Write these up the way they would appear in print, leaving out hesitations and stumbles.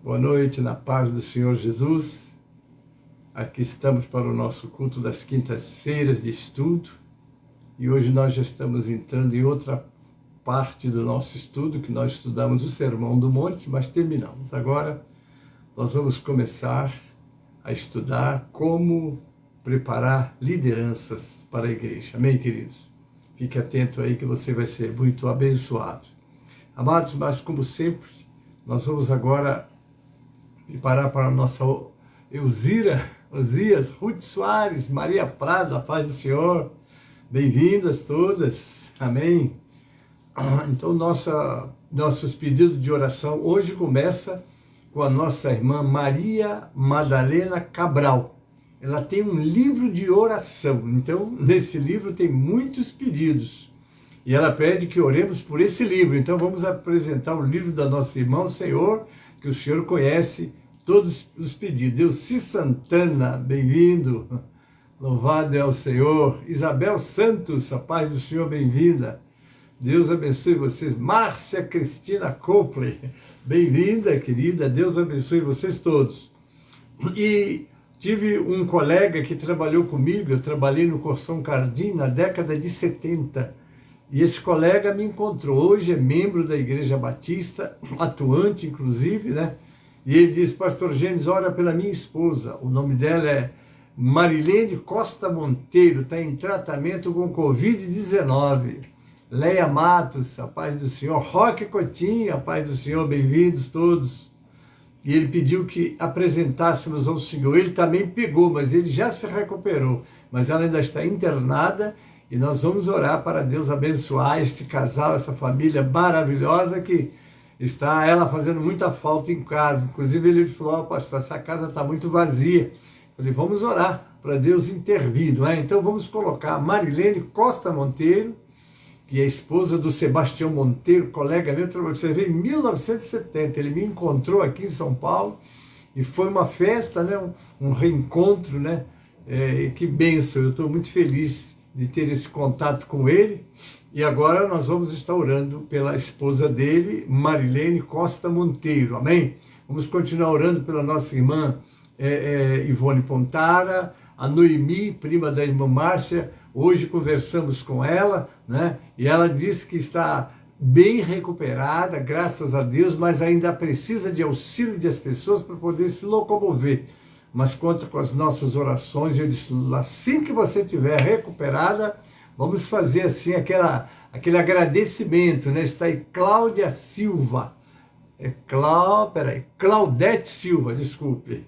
Boa noite, na paz do Senhor Jesus. Aqui estamos para o nosso culto das quintas-feiras de estudo. E hoje nós já estamos entrando em outra parte do nosso estudo, que nós estudamos o Sermão do Monte, mas terminamos. Agora nós vamos começar a estudar como preparar lideranças para a igreja. Amém, queridos? Fique atento aí que você vai ser muito abençoado. Amados, mas como sempre, nós vamos agora preparar para a nossa Elzira, Osias, Ruth Soares, Maria Prado, a paz do Senhor. Bem-vindas todas. Amém? Então, nossos pedidos de oração hoje começa com a nossa irmã Maria Madalena Cabral. Ela tem um livro de oração. Então, nesse livro tem muitos pedidos. E ela pede que oremos por esse livro. Então vamos apresentar o livro da nossa irmã, o Senhor, que o Senhor conhece todos os pedidos. Delci Santana, bem-vindo. Louvado é o Senhor. Isabel Santos, a paz do Senhor, bem-vinda. Deus abençoe vocês. Márcia Cristina Copley, bem-vinda, querida. Deus abençoe vocês todos. E tive um colega que trabalhou comigo, eu trabalhei no Corção Cardim na década de 70. E esse colega me encontrou, hoje é membro da Igreja Batista, atuante inclusive, né? E ele disse: Pastor Gênesis, ora pela minha esposa. O nome dela é Marilene Costa Monteiro, está em tratamento com Covid-19. Leia Matos, a paz do Senhor. Roque Coutinho, a paz do Senhor, bem-vindos todos. E ele pediu que apresentássemos ao Senhor. Ele também pegou, mas ele já se recuperou. Mas ela ainda está internada. E nós vamos orar para Deus abençoar este casal, essa família maravilhosa que está ela fazendo muita falta em casa. Inclusive ele falou: pastor, essa casa está muito vazia. Eu falei: vamos orar para Deus intervir, não é? Então vamos colocar a Marilene Costa Monteiro, que é esposa do Sebastião Monteiro, colega meu, você vê, em 1970. Ele me encontrou aqui em São Paulo e foi uma festa, né? Um reencontro, né? Que bênção, eu estou muito feliz de ter esse contato com ele. E agora nós vamos estar orando pela esposa dele, Marilene Costa Monteiro, amém? Vamos continuar orando pela nossa irmã Ivone Pontara, a Noemi, prima da irmã Márcia. Hoje conversamos com ela, né? E ela disse que está bem recuperada, graças a Deus, mas ainda precisa de auxílio das pessoas para poder se locomover. Mas conta com as nossas orações. Eu disse: assim que você estiver recuperada, vamos fazer assim aquele agradecimento, né? Está aí Cláudia Silva, Claudete Silva, desculpe,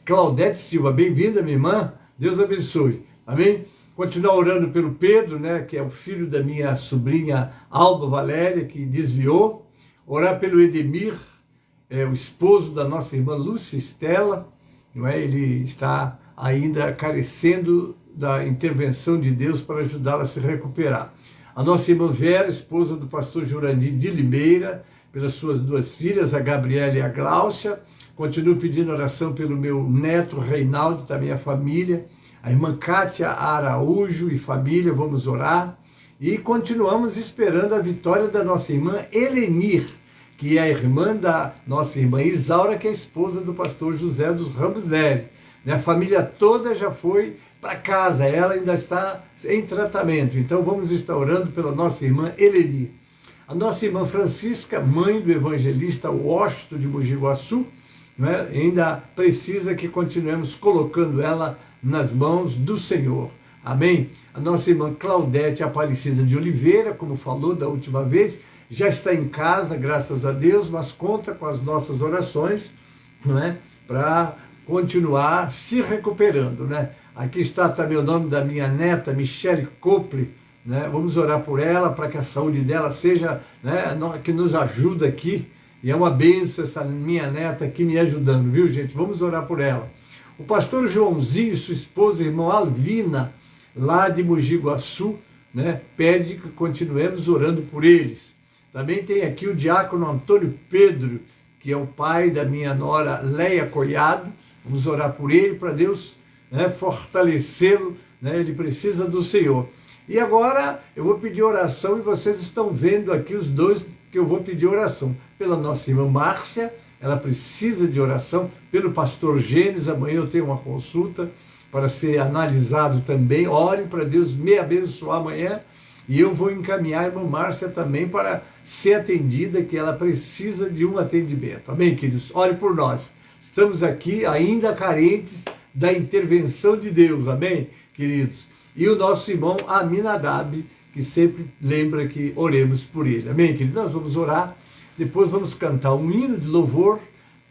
Claudete Silva, bem-vinda, minha irmã, Deus abençoe, amém? Continuar orando pelo Pedro, né? Que é o filho da minha sobrinha Alba Valéria, que desviou. Orar pelo Edemir, o esposo da nossa irmã Lúcia Estela. Não é? Ele está ainda carecendo da intervenção de Deus para ajudá-la a se recuperar. A nossa irmã Vera, esposa do pastor Jurandir de Limeira, pelas suas duas filhas, a Gabriela e a Gláucia. Continuo pedindo oração pelo meu neto Reinaldo, também a família. A irmã Cátia Araújo e família, vamos orar. E continuamos esperando a vitória da nossa irmã Helenir, que é a irmã da nossa irmã Isaura, que é a esposa do pastor José dos Ramos Nery. A família toda já foi para casa, ela ainda está em tratamento. Então vamos estar orando pela nossa irmã Eleni. A nossa irmã Francisca, mãe do evangelista Washington de Mogi Guaçu, né, ainda precisa que continuemos colocando ela nas mãos do Senhor. Amém? A nossa irmã Claudete Aparecida de Oliveira, como falou da última vez, já está em casa, graças a Deus, mas conta com as nossas orações, não é? Para continuar se recuperando, né? Aqui está também o nome da minha neta, Michele Copley, né? Vamos orar por ela, para que a saúde dela seja, né, que nos ajuda aqui. E é uma bênção essa minha neta aqui me ajudando, viu, gente? Vamos orar por ela. O pastor Joãozinho, sua esposa, irmão Alvina, lá de Mogi Guaçu, né, pede que continuemos orando por eles. Também tem aqui o diácono Antônio Pedro, que é o pai da minha nora Leia Coiado. Vamos orar por ele, para Deus, né, fortalecê-lo, né, ele precisa do Senhor. E agora eu vou pedir oração, e vocês estão vendo aqui os dois que eu vou pedir oração. Pela nossa irmã Márcia, ela precisa de oração. Pelo pastor Gênesis, amanhã eu tenho uma consulta para ser analisado também. Ore para Deus me abençoar amanhã. E eu vou encaminhar a irmã Márcia também para ser atendida, que ela precisa de um atendimento. Amém, queridos? Ore por nós. Estamos aqui ainda carentes da intervenção de Deus. Amém, queridos? E o nosso irmão Aminadab, que sempre lembra que oremos por ele. Amém, queridos? Nós vamos orar, depois vamos cantar um hino de louvor,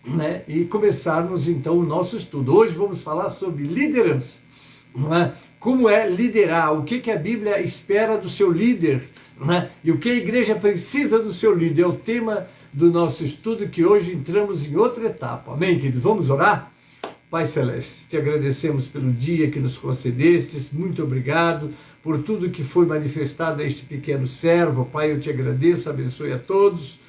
né? E começarmos então o nosso estudo. Hoje vamos falar sobre liderança. Não é? Como é liderar, o que a Bíblia espera do seu líder, não é? E o que a igreja precisa do seu líder. É o tema do nosso estudo, que hoje entramos em outra etapa. Amém, queridos? Vamos orar? Pai Celeste, te agradecemos pelo dia que nos concedestes, muito obrigado por tudo que foi manifestado a este pequeno servo. Pai, eu te agradeço, abençoe a todos.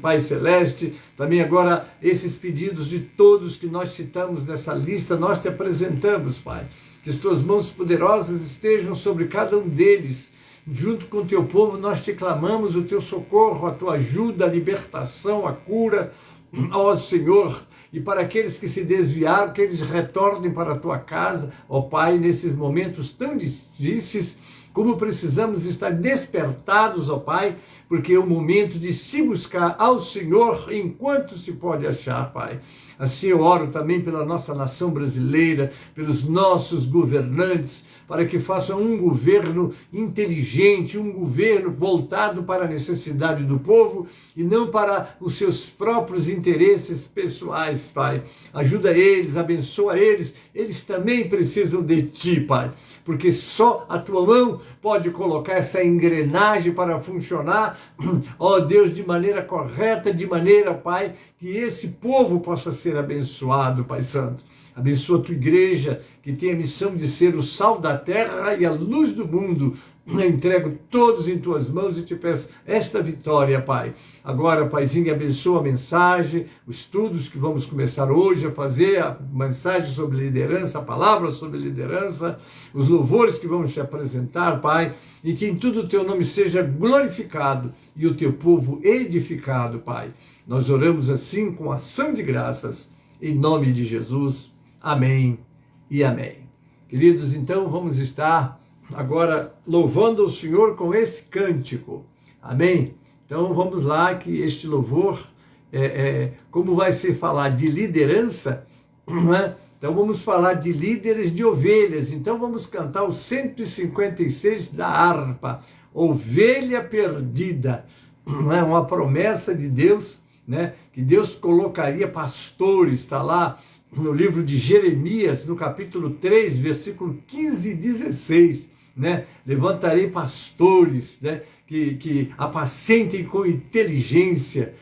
Pai Celeste, também agora esses pedidos de todos que nós citamos nessa lista, nós te apresentamos, Pai. Que as tuas mãos poderosas estejam sobre cada um deles. Junto com o teu povo, nós te clamamos o teu socorro, a tua ajuda, a libertação, a cura, ó Senhor. E para aqueles que se desviaram, que eles retornem para a tua casa, ó Pai, nesses momentos tão difíceis, como precisamos estar despertados, ó Pai, porque é o momento de se buscar ao Senhor enquanto se pode achar, Pai. Assim eu oro também pela nossa nação brasileira, pelos nossos governantes, para que façam um governo inteligente, um governo voltado para a necessidade do povo e não para os seus próprios interesses pessoais, Pai. Ajuda eles, abençoa eles, eles também precisam de Ti, Pai, porque só a Tua mão pode colocar essa engrenagem para funcionar, ó Deus, de maneira correta, de maneira, Pai, que esse povo possa ser abençoado, Pai Santo. Abençoa a tua igreja, que tem a missão de ser o sal da terra e a luz do mundo. Eu entrego todos em tuas mãos e te peço esta vitória, Pai. Agora, Paizinho, abençoa a mensagem, os estudos que vamos começar hoje a fazer, a mensagem sobre liderança, a palavra sobre liderança, os louvores que vamos te apresentar, Pai, e que em tudo o teu nome seja glorificado e o teu povo edificado, Pai. Nós oramos assim com ação de graças, em nome de Jesus. Amém e amém. Queridos, então vamos estar agora louvando o Senhor com esse cântico. Amém? Então vamos lá, que este louvor, como vai ser falar de liderança, não é? Então vamos falar de líderes de ovelhas. Então vamos cantar o 156 da harpa, Ovelha Perdida. Não é uma promessa de Deus, né? Que Deus colocaria pastores, está lá no livro de Jeremias, no capítulo 3, versículo 15 e 16, né? Levantarei pastores, né? Que apacentem com inteligência.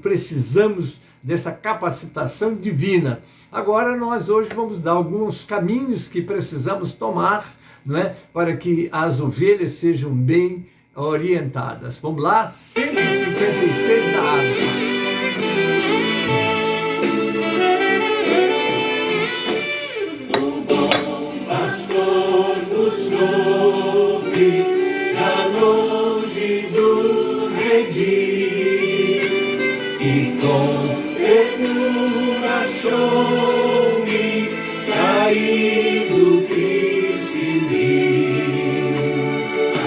Precisamos dessa capacitação divina. Agora nós hoje vamos dar alguns caminhos que precisamos tomar, não é? Para que as ovelhas sejam bem orientadas. Vamos lá? 156 da harpa. Achou-me caído, triste e vil.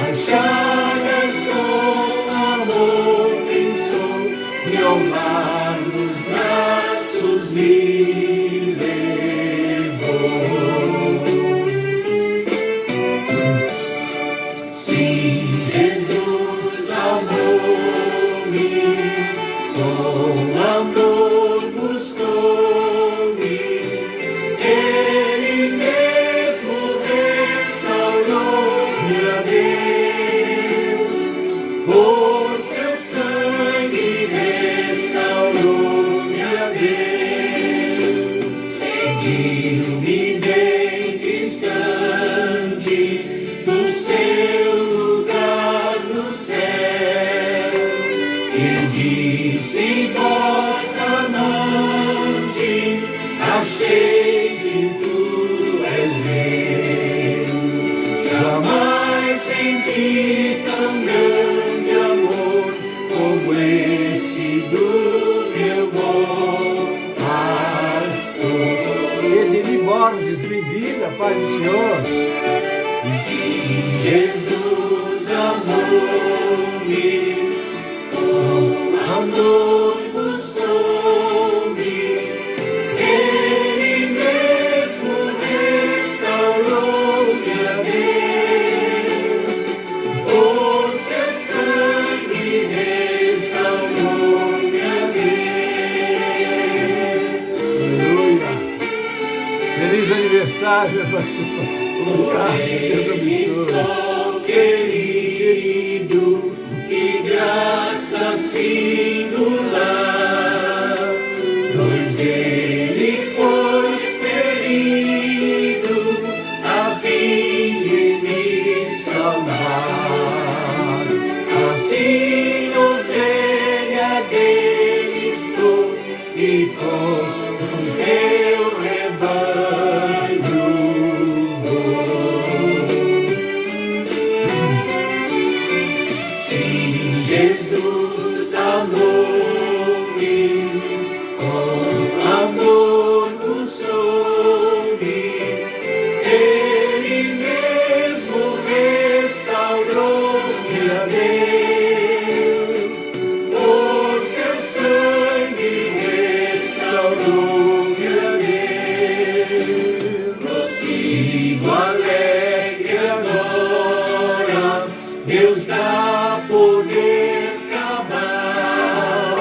As chagas com amor pensou, me ao mar nos braços me levou. Sim, Jesus amou-me com amor. Ele paz do Senhor. Jesus amou-me, com amor buscou-me, Ele mesmo restaurou-me a Deus, por seu sangue restaurou-me a Deus. Aleluia. Feliz aniversário, pastor. Obrigado. Deus abençoe. Querido, que graça singular, pois ele foi ferido a fim de me salvar. Assim ovelha dele sou e com o seu rebanho vou. Sim, Jesus amou-me, com amor buscou-me, Ele mesmo restaurou-me a Deus, por seu sangue restaurou-me a Deus. Prossigo alegre agora, Deus dá poder cabal,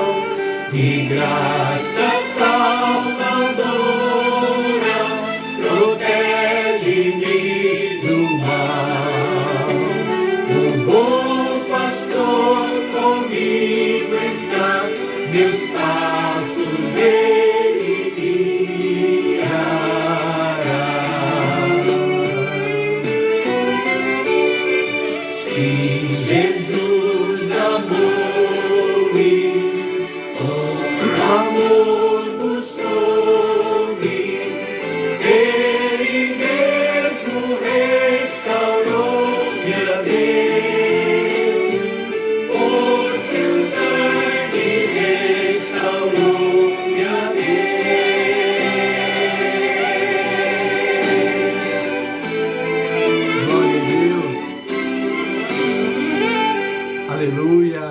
que graça salvadora protege-me do mal. O bom pastor comigo está, meus passos ele guiará. Sim, Jesus amou-me, com amor buscou-me, Ele mesmo restaurou-me a Deus, por seu sangue restaurou-me a Deus. Glória a Deus. Aleluia.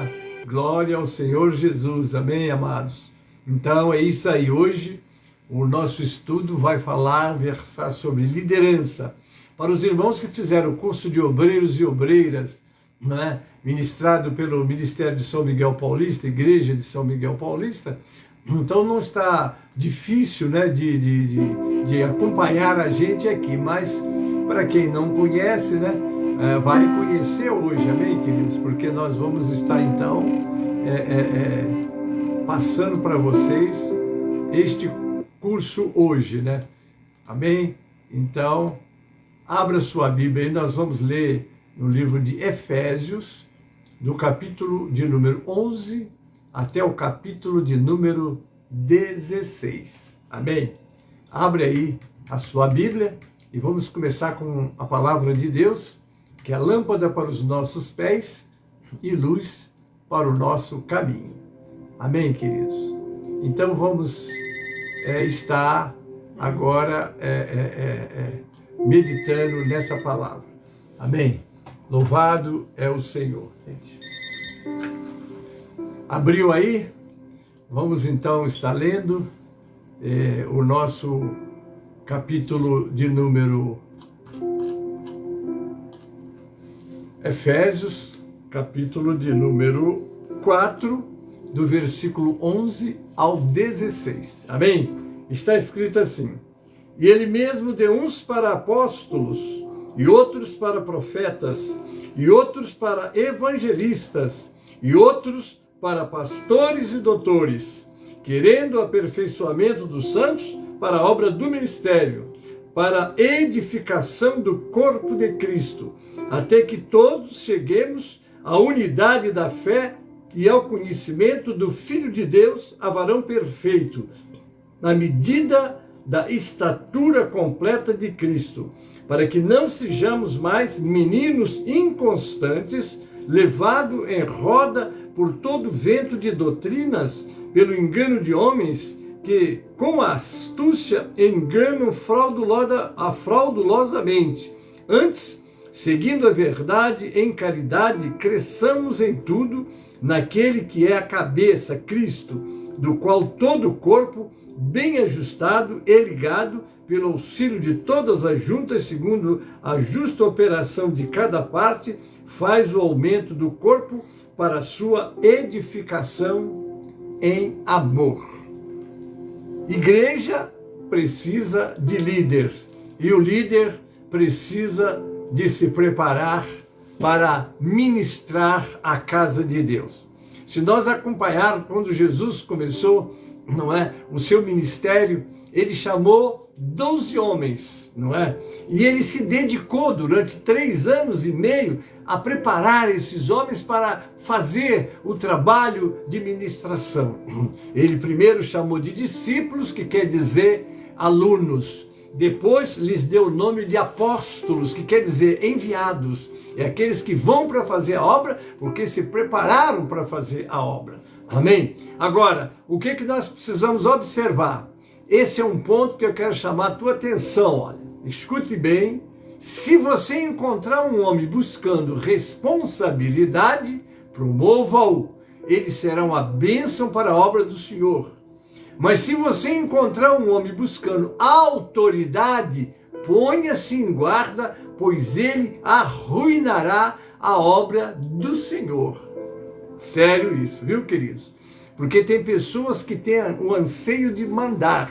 Glória ao Senhor Jesus. Amém, amados? Então é isso aí. Hoje o nosso estudo vai versar sobre liderança. Para os irmãos que fizeram o curso de obreiros e obreiras, né, ministrado pelo Ministério de São Miguel Paulista, Igreja de São Miguel Paulista, então não está difícil, né, de acompanhar a gente aqui, mas para quem não conhece, né, vai conhecer hoje, amém, queridos? Porque nós vamos estar então passando para vocês este curso hoje, né? Amém? Então, abra sua Bíblia e nós vamos ler no livro de Efésios, do capítulo de número 11 até o capítulo de número 16. Amém? Abre aí a sua Bíblia e vamos começar com a palavra de Deus, que é lâmpada para os nossos pés e luz para o nosso caminho. Amém, queridos? Então vamos estar agora meditando nessa palavra. Amém? Louvado é o Senhor. Gente. Abriu aí? Vamos então estar lendo o nosso capítulo de número Efésios, capítulo de número 4, do versículo 11 ao 16. Amém? Está escrito assim: E ele mesmo deu uns para apóstolos, e outros para profetas, e outros para evangelistas, e outros para pastores e doutores, querendo o aperfeiçoamento dos santos para a obra do ministério, para a edificação do corpo de Cristo, até que todos cheguemos à unidade da fé e ao conhecimento do Filho de Deus, a varão perfeito, na medida da estatura completa de Cristo, para que não sejamos mais meninos inconstantes, levados em roda por todo vento de doutrinas, pelo engano de homens, que com astúcia enganam fraudulosamente. Antes, seguindo a verdade em caridade, cresçamos em tudo naquele que é a cabeça, Cristo, do qual todo o corpo, bem ajustado e ligado, pelo auxílio de todas as juntas, segundo a justa operação de cada parte, faz o aumento do corpo para a sua edificação em amor. Igreja precisa de líder, e o líder precisa de se preparar para ministrar a casa de Deus. Se nós acompanharmos quando Jesus começou, não é, o seu ministério, ele chamou 12 homens, não é? E ele se dedicou durante 3 anos e meio a preparar esses homens para fazer o trabalho de ministração. Ele primeiro chamou de discípulos, que quer dizer alunos. Depois lhes deu o nome de apóstolos, que quer dizer enviados. É aqueles que vão para fazer a obra, porque se prepararam para fazer a obra. Amém? Agora, o que nós precisamos observar? Esse é um ponto que eu quero chamar a tua atenção. Olha, escute bem. Se você encontrar um homem buscando responsabilidade, promova-o. Ele será uma bênção para a obra do Senhor. Mas se você encontrar um homem buscando autoridade, ponha-se em guarda, pois ele arruinará a obra do Senhor. Sério isso, viu, queridos? Porque tem pessoas que têm o anseio de mandar.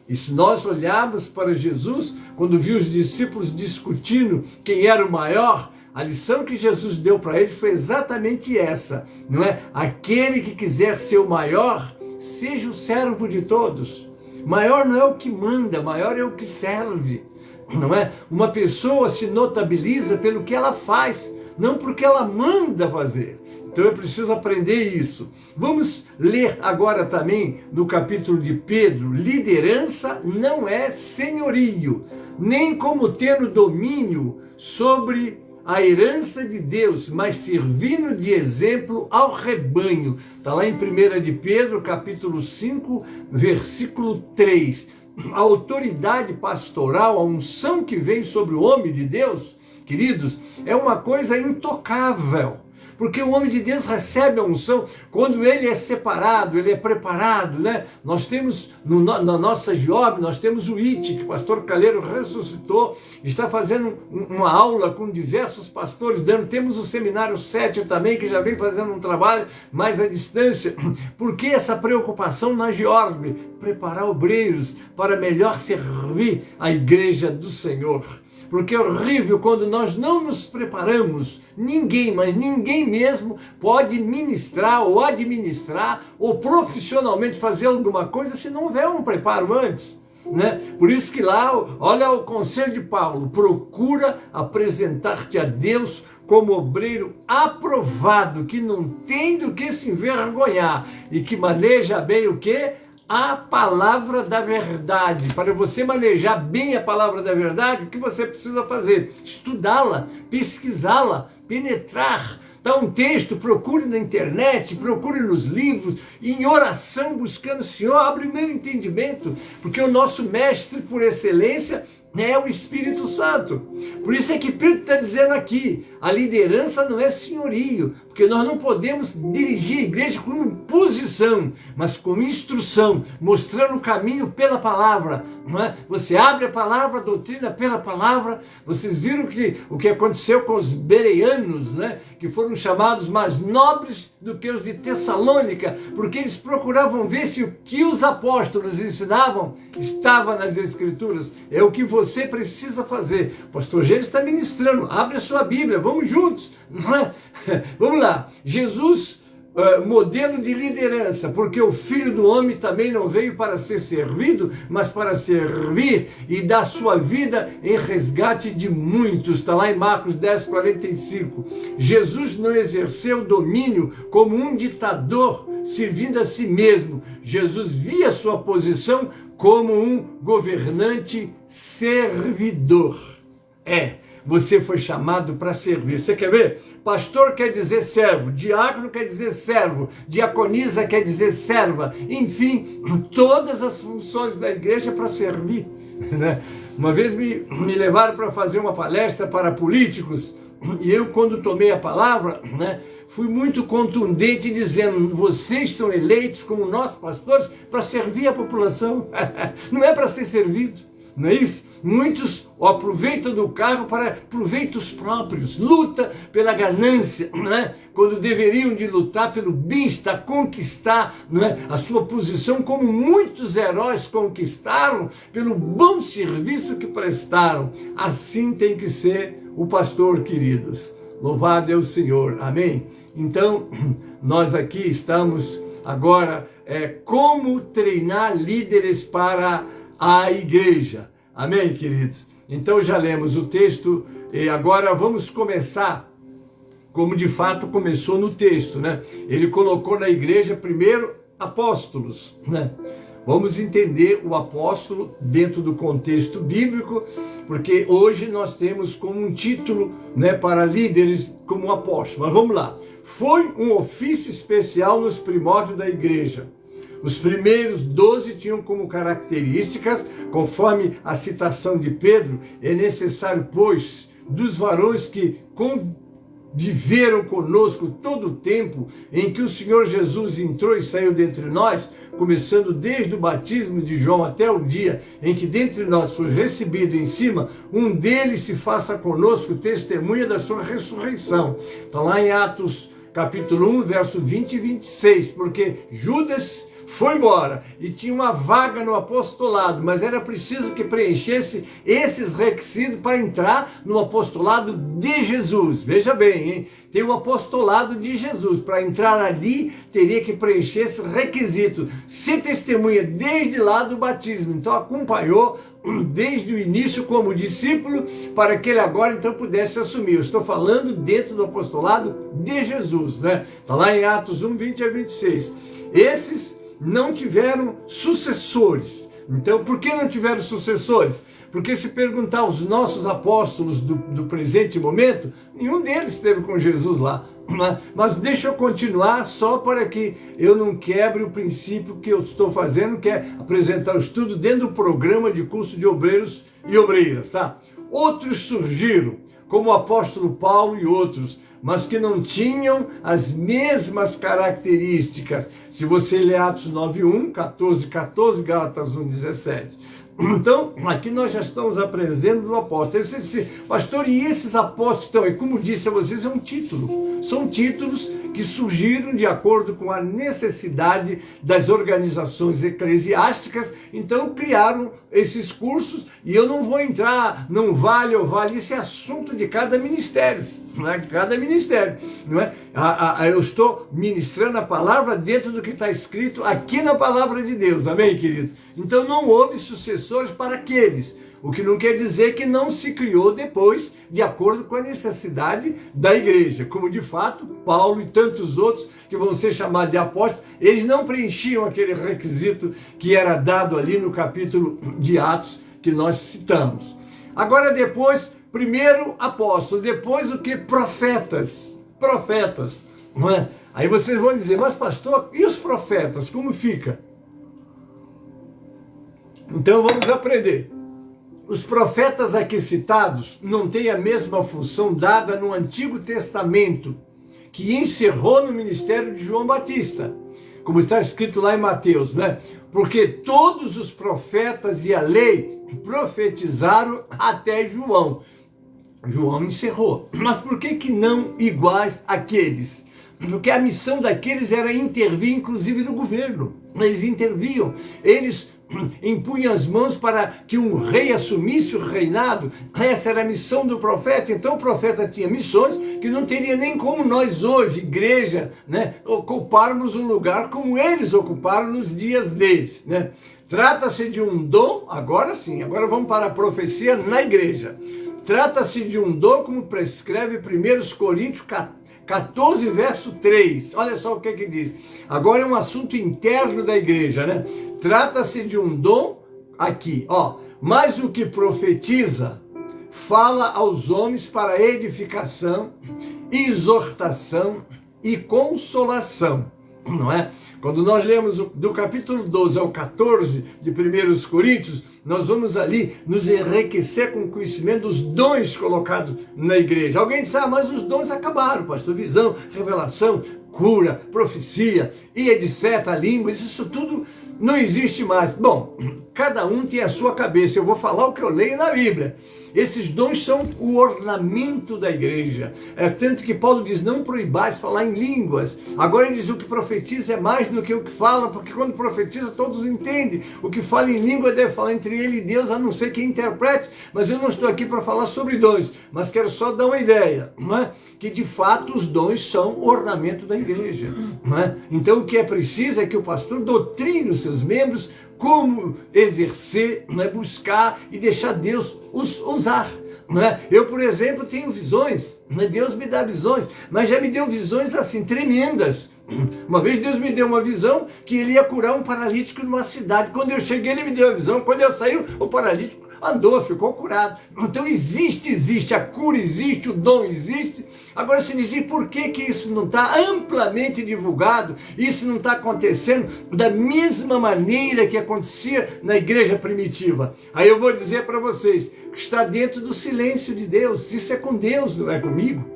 E se nós olharmos para Jesus, quando viu os discípulos discutindo quem era o maior, a lição que Jesus deu para eles foi exatamente essa, não é? Aquele que quiser ser o maior, seja o servo de todos. Maior não é o que manda, maior é o que serve, não é? Uma pessoa se notabiliza pelo que ela faz, não porque ela manda fazer. Então eu preciso aprender isso. Vamos ler agora também no capítulo de Pedro. Liderança não é senhorio, nem como tendo domínio sobre a herança de Deus, mas servindo de exemplo ao rebanho. Está lá em 1 de Pedro, capítulo 5, versículo 3. A autoridade pastoral, a unção que vem sobre o homem de Deus, queridos, é uma coisa intocável. Porque o homem de Deus recebe a unção quando ele é separado, ele é preparado, né? Nós temos, na nossa Job, nós temos o IT, que o pastor Calheiro ressuscitou, está fazendo uma aula com diversos pastores, temos o Seminário 7 também, que já vem fazendo um trabalho mais à distância. Por que essa preocupação na Job? Preparar obreiros para melhor servir a igreja do Senhor. Porque é horrível quando nós não nos preparamos. Ninguém, mas ninguém mesmo pode ministrar ou administrar ou profissionalmente fazer alguma coisa se não houver um preparo antes, né? Por isso que lá, olha o conselho de Paulo: procura apresentar-te a Deus como obreiro aprovado, que não tem do que se envergonhar e que maneja bem o quê? A palavra da verdade. Para você manejar bem a palavra da verdade, o que você precisa fazer? Estudá-la, pesquisá-la, penetrar. Dá um texto, procure na internet, procure nos livros, em oração, buscando: Senhor, abre meu entendimento, porque o nosso mestre por excelência é o Espírito Santo. Por isso é que Pedro está dizendo aqui, a liderança não é senhorio, porque nós não podemos dirigir a igreja com imposição, mas com instrução, mostrando o caminho pela palavra, não é? Você abre a palavra, a doutrina pela palavra. Vocês viram o que aconteceu com os bereanos, né? Que foram chamados mais nobres do que os de Tessalônica, porque eles procuravam ver se o que os apóstolos ensinavam estava nas Escrituras. É o que você precisa fazer. O pastor Gênesis está ministrando, abre a sua Bíblia, vamos juntos, não é? Vamos lá. Jesus, modelo de liderança, porque o Filho do Homem também não veio para ser servido, mas para servir e dar sua vida em resgate de muitos. Está lá em Marcos 10, 45. Jesus não exerceu domínio como um ditador, servindo a si mesmo. Jesus via sua posição como um governante servidor. Você foi chamado para servir. Você quer ver? Pastor quer dizer servo, diácono quer dizer servo, diaconisa quer dizer serva. Enfim, todas as funções da igreja para servir, né? Uma vez me levaram para fazer uma palestra para políticos, e eu, quando tomei a palavra, né, fui muito contundente dizendo: vocês são eleitos como nós pastores para servir a população, não é para ser servido, não é isso? Muitos aproveitam do cargo para proveitos próprios, luta pela ganância, né? Quando deveriam de lutar pelo bem-estar, conquistar, né, a sua posição, como muitos heróis conquistaram pelo bom serviço que prestaram. Assim tem que ser o pastor, queridos. Louvado é o Senhor, amém? Então, nós aqui estamos agora, como treinar líderes para a igreja. Amém, queridos? Então já lemos o texto e agora vamos começar como de fato começou no texto, né? Ele colocou na igreja primeiro apóstolos, né? Vamos entender o apóstolo dentro do contexto bíblico, porque hoje nós temos como um título, né, para líderes como apóstolo. Mas vamos lá. Foi um ofício especial nos primórdios da igreja. Os primeiros 12 tinham como características, conforme a citação de Pedro: é necessário, pois, dos varões que conviveram conosco todo o tempo em que o Senhor Jesus entrou e saiu dentre nós, começando desde o batismo de João até o dia em que dentre nós foi recebido em cima, um deles se faça conosco testemunha da sua ressurreição. Está lá em Atos capítulo 1, verso 20 e 26, porque Judas foi embora e tinha uma vaga no apostolado, mas era preciso que preenchesse esses requisitos para entrar no apostolado de Jesus. Veja bem, hein? Tem o apostolado de Jesus. Para entrar ali, teria que preencher esse requisito. Ser testemunha desde lá do batismo. Então acompanhou desde o início como discípulo, para que ele agora então pudesse assumir. Eu estou falando dentro do apostolado de Jesus, né? Está lá em Atos 1, 20 a 26. Esses não tiveram sucessores. Então, por que não tiveram sucessores? Porque se perguntar aos nossos apóstolos do presente momento, nenhum deles esteve com Jesus lá. Mas deixa eu continuar só para que eu não quebre o princípio que eu estou fazendo, que é apresentar o estudo dentro do programa de curso de obreiros e obreiras, tá? Outros surgiram, como o apóstolo Paulo e outros, mas que não tinham as mesmas características. Se você ler Atos 9:1, 14:14, Gálatas 1:17. Então, aqui nós já estamos apresentando o apóstolo. Você disse: pastor, e esses apóstolos? Então, e como disse a vocês, é um título. São títulos que surgiram de acordo com a necessidade das organizações eclesiásticas. Então, criaram esses cursos, e eu não vou entrar, não vale ou vale, isso é assunto de cada ministério. Não é? Cada ministério, não é? Eu estou ministrando a palavra dentro do que está escrito aqui na palavra de Deus, amém, queridos? Então não houve sucessores para aqueles, o que não quer dizer que não se criou depois, de acordo com a necessidade da igreja, como de fato Paulo e tantos outros que vão ser chamados de apóstolos, eles não preenchiam aquele requisito que era dado ali no capítulo de Atos que nós citamos. Agora depois, primeiro apóstolo, depois o que? Profetas, não é? Aí vocês vão dizer: mas pastor, e os profetas, como fica? Então vamos aprender. Os profetas aqui citados não têm a mesma função dada no Antigo Testamento, que encerrou no ministério de João Batista, como está escrito lá em Mateus, né? Porque todos os profetas e a lei profetizaram até João. João encerrou. Mas por que não iguais àqueles? Porque a missão daqueles era intervir, inclusive, no governo. Eles interviam, eles impunham as mãos para que um rei assumisse o reinado. Essa era a missão do profeta. Então o profeta tinha missões que não teria nem como nós hoje, igreja, né, ocuparmos um lugar como eles ocuparam nos dias deles, né? Trata-se de um dom, agora sim, agora vamos para a profecia na igreja. Trata-se de um dom, como prescreve 1 Coríntios 14, verso 3. Olha só o que diz. Agora é um assunto interno da igreja, né? Trata-se de um dom aqui, ó. Mas o que profetiza fala aos homens para edificação, exortação e consolação, não é? Quando nós lemos do capítulo 12 ao 14 de 1 Coríntios, nós vamos ali nos enriquecer com o conhecimento dos dons colocados na igreja. Alguém diz, mas os dons acabaram, pastor, visão, revelação, cura, profecia e etc, línguas, isso tudo não existe mais. Bom, cada um tem a sua cabeça, eu vou falar o que eu leio na Bíblia. Esses dons são o ornamento da igreja. Tanto que Paulo diz, não proibais falar em línguas. Agora ele diz, o que profetiza é mais do que o que fala, porque quando profetiza todos entendem. O que fala em língua deve falar entre ele e Deus, a não ser que interprete. Mas eu não estou aqui para falar sobre dons, mas quero só dar uma ideia, não é? Que de fato os dons são o ornamento da igreja, não é? Então o que é preciso é que o pastor doutrine os seus membros como exercer, não é? Buscar e deixar Deus os usar. Não é? Eu, por exemplo, tenho visões, não é? Deus me dá visões, mas já me deu visões assim tremendas. Uma vez Deus me deu uma visão que ele ia curar um paralítico numa cidade. Quando eu cheguei, ele me deu a visão. Quando eu saí, o paralítico andou, ficou curado. Então existe, a cura existe, o dom existe. Agora se diz, e por que isso não está amplamente divulgado? Isso não está acontecendo da mesma maneira que acontecia na igreja primitiva? Aí eu vou dizer para vocês, que está dentro do silêncio de Deus. Isso é com Deus, não é comigo.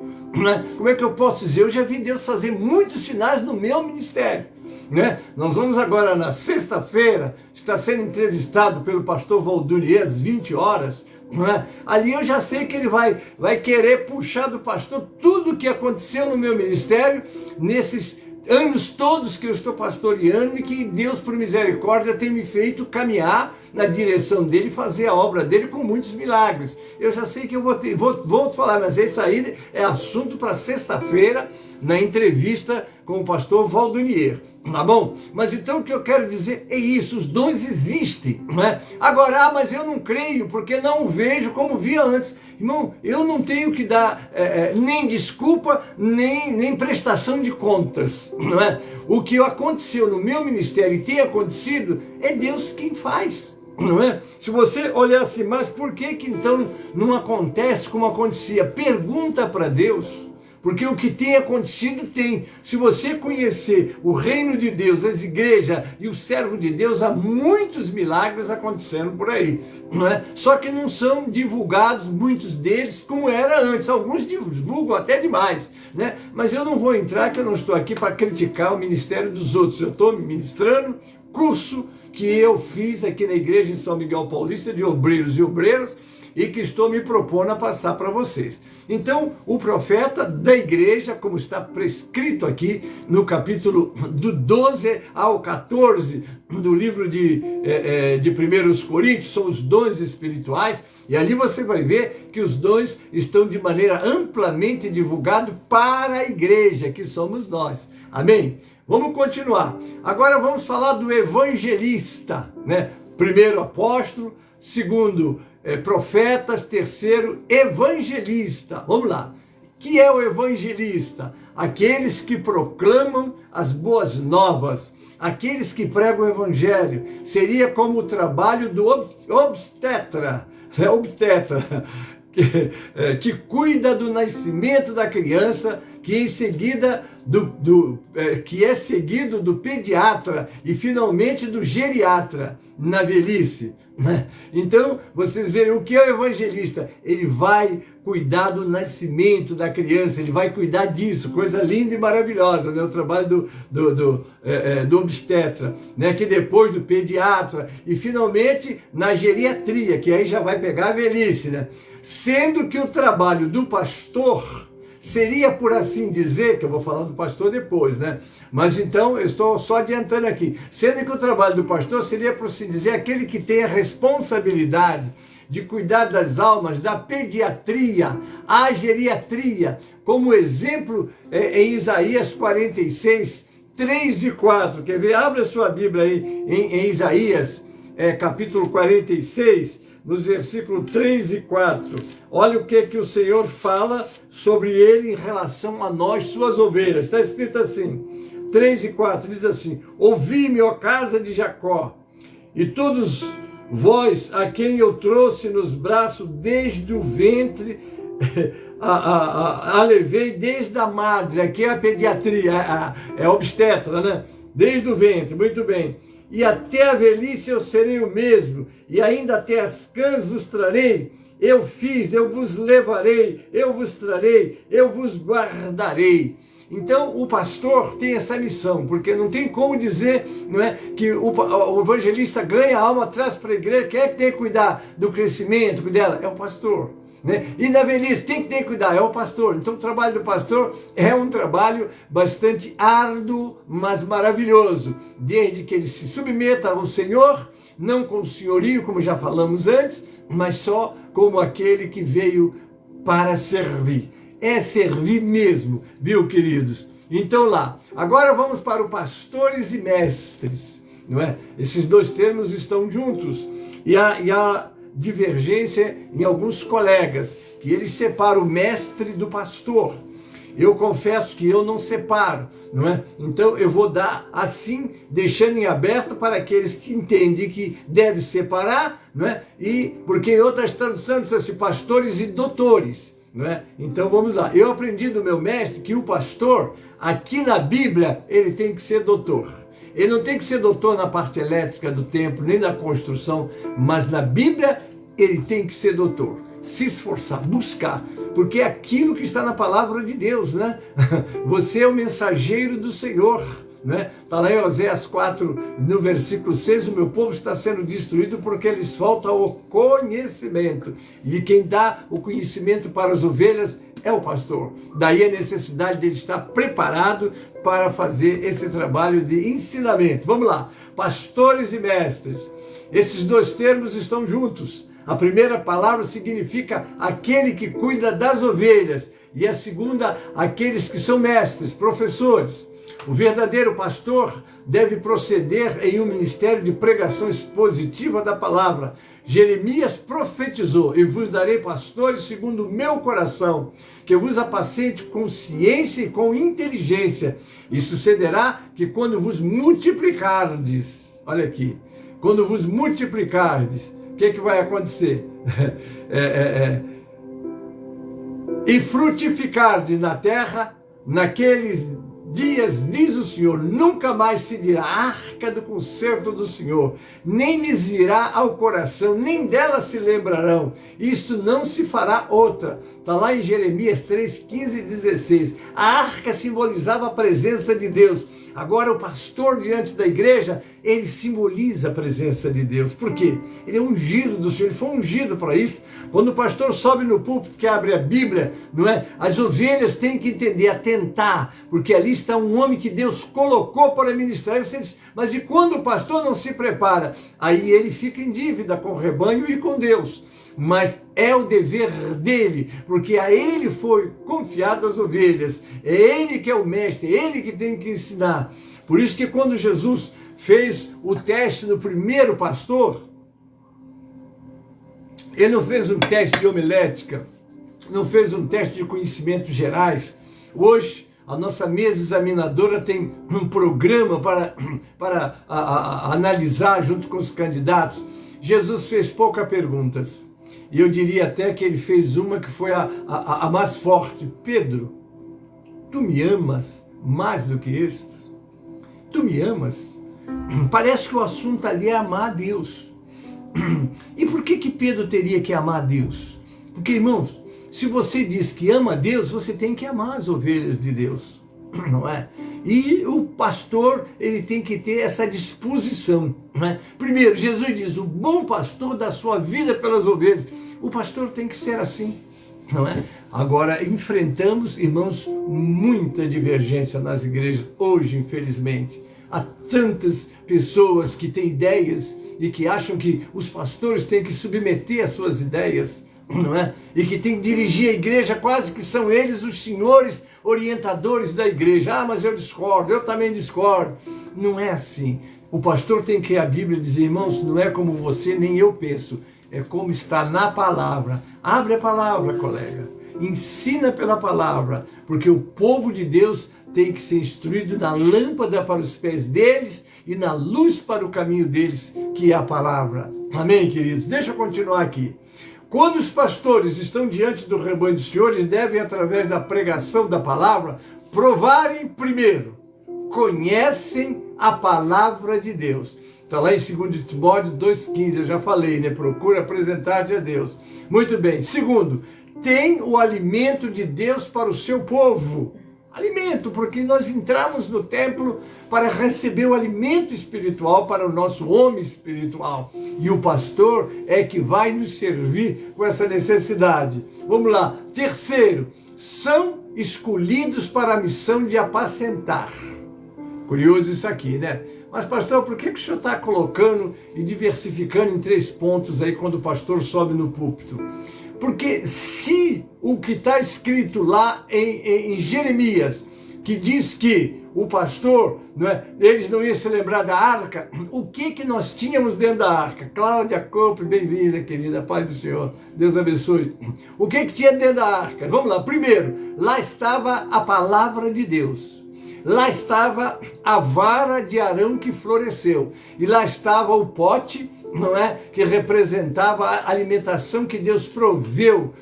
Como é que eu posso dizer? Eu já vi Deus fazer muitos sinais no meu ministério, né? Nós vamos agora na sexta-feira, está sendo entrevistado pelo pastor Valdurier às 20 horas, né? Ali eu já sei que ele vai querer puxar do pastor tudo o que aconteceu no meu ministério nesses anos todos que eu estou pastoreando e que Deus, por misericórdia, tem me feito caminhar na direção dele, fazer a obra dele com muitos milagres. Eu já sei que eu vou falar, mas isso aí é assunto para sexta-feira, na entrevista com o pastor Valdurier, tá bom? Mas então o que eu quero dizer é isso, os dons existem, não é? Agora, mas eu não creio porque não vejo como via antes. Irmão, eu não tenho que dar nem desculpa, nem prestação de contas, não é? O que aconteceu no meu ministério e tem acontecido, é Deus quem faz. Não é? Se você olhar assim, mas por que então não acontece como acontecia? Pergunta para Deus, porque o que tem acontecido tem. Se você conhecer o reino de Deus, as igrejas e o servo de Deus, há muitos milagres acontecendo por aí, não é? Só que não são divulgados, muitos deles, como era antes. Alguns divulgam até demais, né? Mas eu não vou entrar, que eu não estou aqui para criticar o ministério dos outros. Eu estou ministrando curso que eu fiz aqui na igreja em São Miguel Paulista, de obreiros e obreiras, e que estou me propondo a passar para vocês. Então, o profeta da igreja, como está prescrito aqui no capítulo do 12 ao 14 do livro de 1 Coríntios, são os dons espirituais, e ali você vai ver que os dons estão de maneira amplamente divulgados para a igreja, que somos nós. Amém? Vamos continuar. Agora vamos falar do evangelista, né? Primeiro apóstolo, segundo profetas, terceiro evangelista. Vamos lá. Que é o evangelista? Aqueles que proclamam as boas novas, aqueles que pregam o evangelho. Seria como o trabalho do obstetra, né? Obstetra, que cuida do nascimento da criança, que em seguida que é seguido do pediatra e finalmente do geriatra na velhice, né? Então vocês verem o que é o evangelista. Ele vai cuidar do nascimento da criança, ele vai cuidar disso, coisa linda e maravilhosa, né? O trabalho do obstetra, né? Que depois do pediatra e finalmente na geriatria, que aí já vai pegar a velhice, né? Sendo que o trabalho do pastor seria, por assim dizer, que eu vou falar do pastor depois, né? Mas então, eu estou só adiantando aqui. Sendo que o trabalho do pastor seria, por assim dizer, aquele que tem a responsabilidade de cuidar das almas, da pediatria, a geriatria. Como exemplo, em Isaías 46, 3 e 4. Quer ver? Abre a sua Bíblia aí em Isaías, capítulo 46, nos versículos 3 e 4, olha o que o Senhor fala sobre ele em relação a nós, suas ovelhas. Está escrito assim, 3 e 4, diz assim: ouvi-me, ó casa de Jacó, e todos vós a quem eu trouxe nos braços desde o ventre, a levei desde a madre, aqui é a pediatria, é a obstetra, né? Desde o ventre, muito bem. E até a velhice eu serei o mesmo, e ainda até as cãs vos trarei. Eu fiz, eu vos levarei, eu vos trarei, eu vos guardarei. Então o pastor tem essa missão, porque não tem como dizer, não é, que o evangelista ganha a alma, traz para a igreja. Quem é que tem que cuidar do crescimento dela? É o pastor. Né? E na velhice, quem tem que cuidar? É o pastor. Então o trabalho do pastor é um trabalho bastante árduo, mas maravilhoso, desde que ele se submeta ao Senhor, não com o senhorio, como já falamos antes, mas só como aquele que veio para servir. É servir mesmo, viu, queridos? Então lá, agora vamos para o pastores e mestres, não é? Esses dois termos estão juntos, e há divergência em alguns colegas, que eles separam o mestre do pastor. Eu confesso que eu não separo, não é? Então eu vou dar assim, deixando em aberto para aqueles que entendem que deve separar, não é? E porque em outras traduções diz assim, pastores e doutores, não é? Então vamos lá. Eu aprendi do meu mestre que o pastor, aqui na Bíblia, ele tem que ser doutor. Ele não tem que ser doutor na parte elétrica do templo, nem na construção, mas na Bíblia ele tem que ser doutor. Se esforçar, buscar, porque é aquilo que está na palavra de Deus, né? Você é o mensageiro do Senhor, né? Está lá em Oséias 4, no versículo 6, o meu povo está sendo destruído porque lhes falta o conhecimento. E quem dá o conhecimento para as ovelhas é o pastor. Daí a necessidade dele estar preparado para fazer esse trabalho de ensinamento. Vamos lá, pastores e mestres. Esses dois termos estão juntos. A primeira palavra significa aquele que cuida das ovelhas, e a segunda, aqueles que são mestres, professores. O verdadeiro pastor deve proceder em um ministério de pregação expositiva da palavra. Jeremias profetizou: e vos darei pastores segundo o meu coração, que vos apacente com ciência e com inteligência. E sucederá que quando vos multiplicardes, olha aqui, quando vos multiplicardes, o que vai acontecer? E frutificardes na terra, naqueles dias, diz o Senhor, nunca mais se dirá arca do concerto do Senhor, nem lhes virá ao coração, nem dela se lembrarão. Isto não se fará outra. Está lá em Jeremias 3, 15 e 16. A arca simbolizava a presença de Deus. Agora o pastor diante da igreja, ele simboliza a presença de Deus. Por quê? Ele é ungido do Senhor, ele foi ungido para isso. Quando o pastor sobe no púlpito, que abre a Bíblia, não é? As ovelhas têm que entender, atentar, porque ali está um homem que Deus colocou para ministrar. E você diz, mas e quando o pastor não se prepara? Aí ele fica em dívida com o rebanho e com Deus. Mas é o dever dele, porque a ele foi confiado as ovelhas, é ele que é o mestre, é ele que tem que ensinar. Por isso que quando Jesus fez o teste no primeiro pastor, ele não fez um teste de homilética, não fez um teste de conhecimentos gerais. Hoje, a nossa mesa examinadora tem um programa para analisar junto com os candidatos. Jesus fez poucas perguntas. E eu diria até que ele fez uma que foi a mais forte. Pedro, tu me amas mais do que estes? Tu me amas? Parece que o assunto ali é amar a Deus. E por que Pedro teria que amar a Deus? Porque, irmãos, se você diz que ama a Deus, você tem que amar as ovelhas de Deus, não é? E o pastor, ele tem que ter essa disposição, não é? Primeiro, Jesus diz, o bom pastor dá sua vida pelas ovelhas. O pastor tem que ser assim, não é? Agora, enfrentamos, irmãos, muita divergência nas igrejas hoje, infelizmente. Há tantas pessoas que têm ideias e que acham que os pastores têm que submeter as suas ideias, não é? E que tem que dirigir a igreja, quase que são eles os senhores orientadores da igreja. Ah, mas eu discordo, eu também discordo. Não é assim. O pastor tem que, a Bíblia diz, irmãos, não é como você nem eu penso, é como está na palavra. Abre a palavra, colega. ensina pela palavra, porque o povo de Deus tem que ser instruído na lâmpada para os pés deles e na luz para o caminho deles, que é a palavra. Amém, queridos? Deixa eu continuar aqui. Quando os pastores estão diante do rebanho do Senhor, eles devem, através da pregação da palavra, provarem primeiro, conhecem a palavra de Deus. Está lá em 2 Timóteo 2,15, eu já falei, né? Procura apresentar-te a Deus. Muito bem. Segundo, tem o alimento de Deus para o seu povo. Alimento, porque nós entramos no templo para receber o alimento espiritual para o nosso homem espiritual. E o pastor é que vai nos servir com essa necessidade. Vamos lá. Terceiro, são escolhidos para a missão de apacentar. Curioso isso aqui, né? Mas, pastor, por que o senhor está colocando e diversificando em 3 pontos aí quando o pastor sobe no púlpito? Porque se o que está escrito lá em Jeremias, que diz que o pastor, eles não iam se lembrar da arca, o que nós tínhamos dentro da arca? Cláudia Coupe, bem-vinda, querida, paz do Senhor, Deus abençoe. O que tinha dentro da arca? Vamos lá, primeiro, lá estava a palavra de Deus. Lá estava a vara de Arão que floresceu. E lá estava o pote, que representava a alimentação que Deus proveu,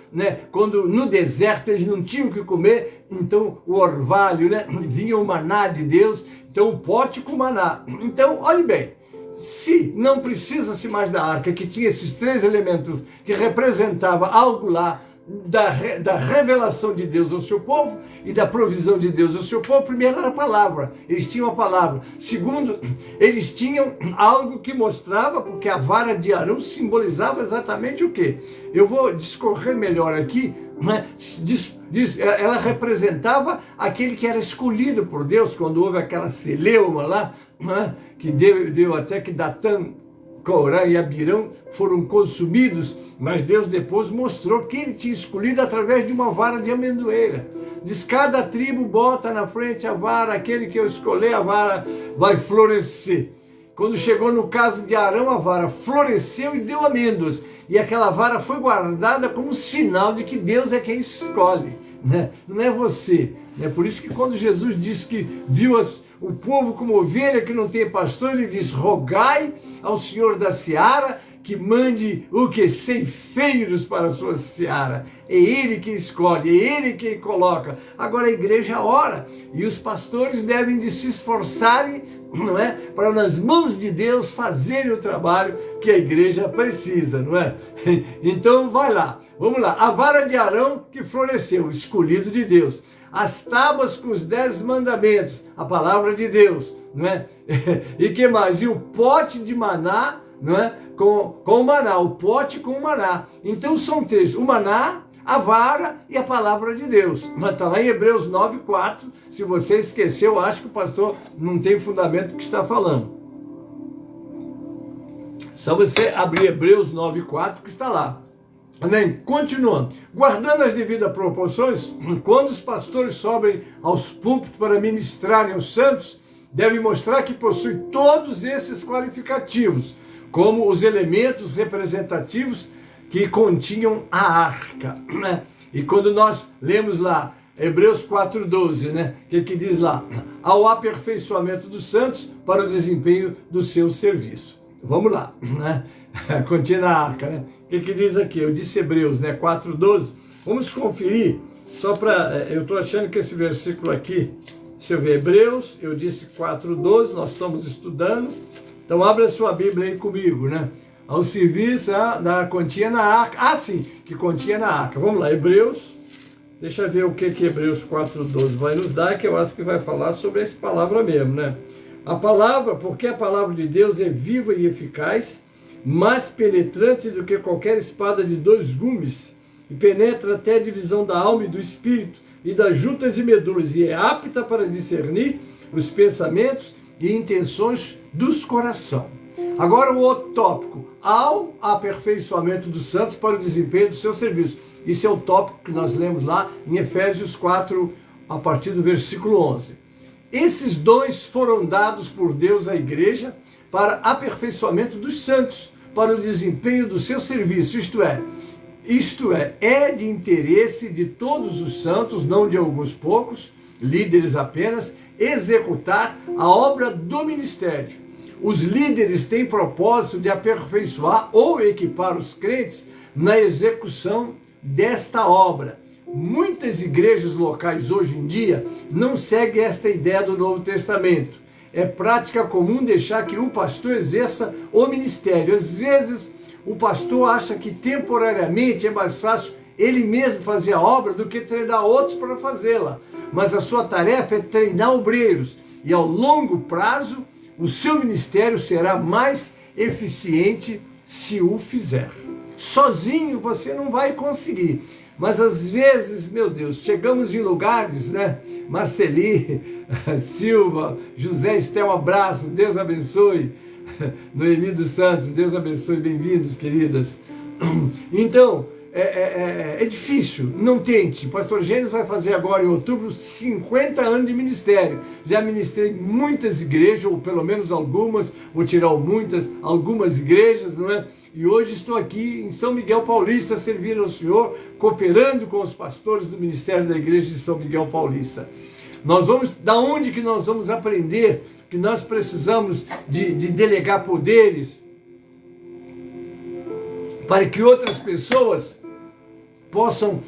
quando no deserto eles não tinham o que comer, então o orvalho, vinha o maná de Deus, então o pote com maná. Então, olhe bem, se não precisa-se mais da arca, que tinha esses 3 elementos que representava algo lá, da revelação de Deus ao seu povo e da provisão de Deus ao seu povo, primeiro era a palavra, eles tinham a palavra. Segundo, eles tinham algo que mostrava, porque a vara de Arão simbolizava exatamente o quê? Eu vou discorrer melhor aqui, ela representava aquele que era escolhido por Deus, quando houve aquela celeuma lá, que deu até que Datã, Corã e Abirão foram consumidos, mas Deus depois mostrou que ele tinha escolhido através de uma vara de amendoeira. Diz, cada tribo bota na frente a vara, aquele que eu escolher, a vara vai florescer. Quando chegou no caso de Arão, a vara floresceu e deu amêndoas. E aquela vara foi guardada como sinal de que Deus é quem escolhe, não é você. Por isso que quando Jesus disse que viu o povo como ovelha que não tem pastor, ele diz, rogai ao Senhor da seara que mande o que? Ceifeiros para a sua seara. É Ele quem escolhe, é Ele quem coloca. Agora a igreja ora, e os pastores devem de se esforçarem, para nas mãos de Deus fazerem o trabalho que a igreja precisa, não é? Então vai lá, vamos lá. A vara de Arão que floresceu, escolhido de Deus. As tábuas com os 10 mandamentos, a palavra de Deus, E que mais? E o pote de maná, com o maná, o pote com o maná. Então são 3, o maná, a vara e a palavra de Deus. Está lá em Hebreus 9:4. Se você esqueceu, acho que o pastor não tem fundamento do que está falando. Só você abrir Hebreus 9:4 que está lá. Amém? Continuando. Guardando as devidas proporções, quando os pastores sobem aos púlpitos para ministrarem aos santos, devem mostrar que possuem todos esses qualificativos, como os elementos representativos que continham a arca. E quando nós lemos lá, Hebreus 4:12, que diz lá? Ao aperfeiçoamento dos santos para o desempenho do seu serviço. Vamos lá, Continha a arca, O que diz aqui? Eu disse Hebreus, 4:12. Vamos conferir, só para... Eu estou achando que esse versículo aqui, deixa eu ver, Hebreus, eu disse 4:12, nós estamos estudando. Então abre a sua Bíblia aí comigo, Ao serviço da continha na arca. Ah, sim, que continha na arca. Vamos lá, Hebreus. Deixa eu ver o que Hebreus 4:12 vai nos dar, que eu acho que vai falar sobre essa palavra mesmo, A palavra, porque a palavra de Deus é viva e eficaz, mais penetrante do que qualquer espada de 2 gumes, e penetra até a divisão da alma e do espírito, e das juntas e medulas, e é apta para discernir os pensamentos e intenções dos corações. Agora o outro tópico, ao aperfeiçoamento dos santos para o desempenho do seu serviço. Isso é o tópico que nós lemos lá em Efésios 4, a partir do versículo 11. Esses dons foram dados por Deus à igreja para aperfeiçoamento dos santos, para o desempenho do seu serviço, isto é, Isto é de interesse de todos os santos, não de alguns poucos, líderes apenas, executar a obra do ministério. Os líderes têm propósito de aperfeiçoar ou equipar os crentes na execução desta obra. Muitas igrejas locais hoje em dia não seguem esta ideia do Novo Testamento. É prática comum deixar que o pastor exerça o ministério. Às vezes, o pastor acha que temporariamente é mais fácil ele mesmo fazer a obra do que treinar outros para fazê-la. Mas a sua tarefa é treinar obreiros. E ao longo prazo, o seu ministério será mais eficiente se o fizer. Sozinho você não vai conseguir. Mas às vezes, meu Deus, chegamos em lugares, né? Marceli, Silva, José Estel, um abraço, Deus abençoe. Noemi dos Santos, Deus abençoe, bem-vindos, queridas. Então, é difícil, não tente. O pastor Gênesis vai fazer agora em outubro 50 anos de ministério. Já ministrei em muitas igrejas, ou pelo menos algumas, vou tirar algumas igrejas, não é? E hoje estou aqui em São Miguel Paulista, servindo ao Senhor, cooperando com os pastores do ministério da igreja de São Miguel Paulista. Da onde que nós vamos aprender que nós precisamos de delegar poderes para que outras pessoas possam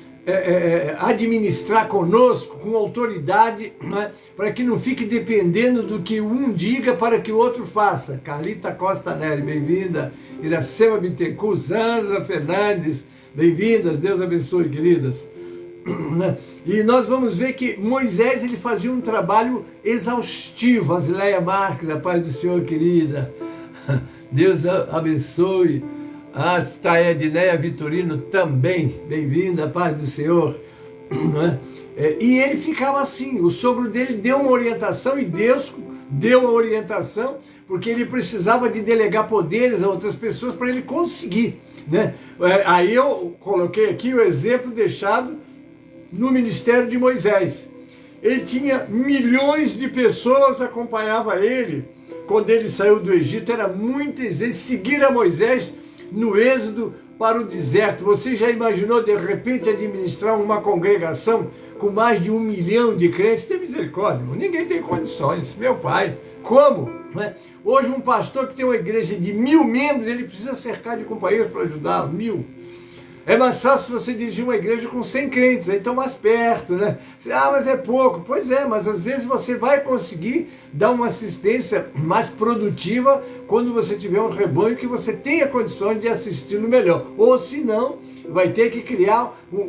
administrar conosco com autoridade, né? Para que não fique dependendo do que um diga para que o outro faça. Carlita Costa Nery, bem-vinda. Iracema Bittencourt, Zanza Fernandes, bem-vindas. Deus abençoe, queridas. E nós vamos ver que Moisés ele fazia um trabalho exaustivo. Asileia Marques, a paz do Senhor, querida. Deus abençoe. A Edneia Vitorino também, bem-vinda, a paz do Senhor. E ele ficava assim, o sogro dele deu uma orientação e Deus deu a orientação, porque ele precisava de delegar poderes a outras pessoas para ele conseguir, né? Aí eu coloquei aqui o exemplo deixado no ministério de Moisés. Ele tinha milhões de pessoas que acompanhavam ele quando ele saiu do Egito, era muitas vezes seguir a Moisés no êxodo para o deserto. Você já imaginou de repente administrar uma congregação com mais de 1 milhão de crentes? Tem misericórdia, ninguém tem condições, meu pai, como? Hoje um pastor que tem uma igreja de 1000 membros, ele precisa cercar de companheiros para ajudar 1000. É mais fácil você dirigir uma igreja com 100 crentes, aí estão mais perto, né? Mas é pouco. Pois é, mas às vezes você vai conseguir dar uma assistência mais produtiva quando você tiver um rebanho que você tenha condições de assisti-lo melhor. Ou se não, vai ter que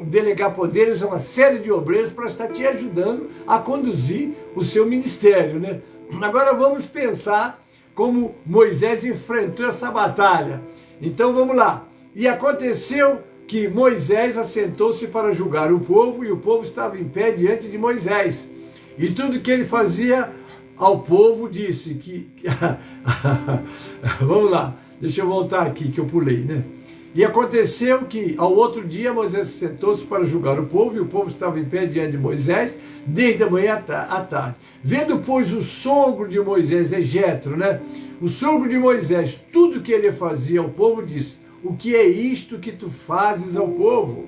delegar poderes a uma série de obreiros para estar te ajudando a conduzir o seu ministério, né? Agora vamos pensar como Moisés enfrentou essa batalha. Então vamos lá. E aconteceu que Moisés assentou-se para julgar o povo, e o povo estava em pé diante de Moisés. E tudo que ele fazia ao povo disse que... Vamos lá, deixa eu voltar aqui que eu pulei, né? E aconteceu que ao outro dia Moisés sentou-se para julgar o povo, e o povo estava em pé diante de Moisés, desde a manhã à tarde. Vendo, pois, o sogro de Moisés, Jetro, né? O sogro de Moisés, tudo que ele fazia ao povo, disse: o que é isto que tu fazes ao povo?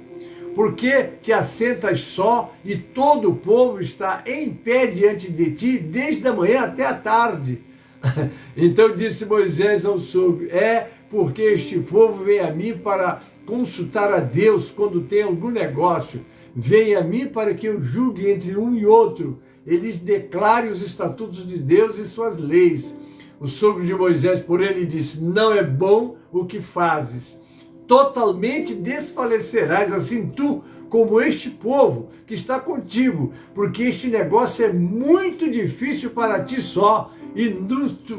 Por que te assentas só e todo o povo está em pé diante de ti desde a manhã até a tarde? Então disse Moisés ao sogro: porque este povo vem a mim para consultar a Deus quando tem algum negócio. Vem a mim para que eu julgue entre um e outro. Eles declarem os estatutos de Deus e suas leis. O sogro de Moisés, por ele, disse: não é bom o que fazes. Totalmente desfalecerás, assim tu como este povo que está contigo, porque este negócio é muito difícil para ti só, e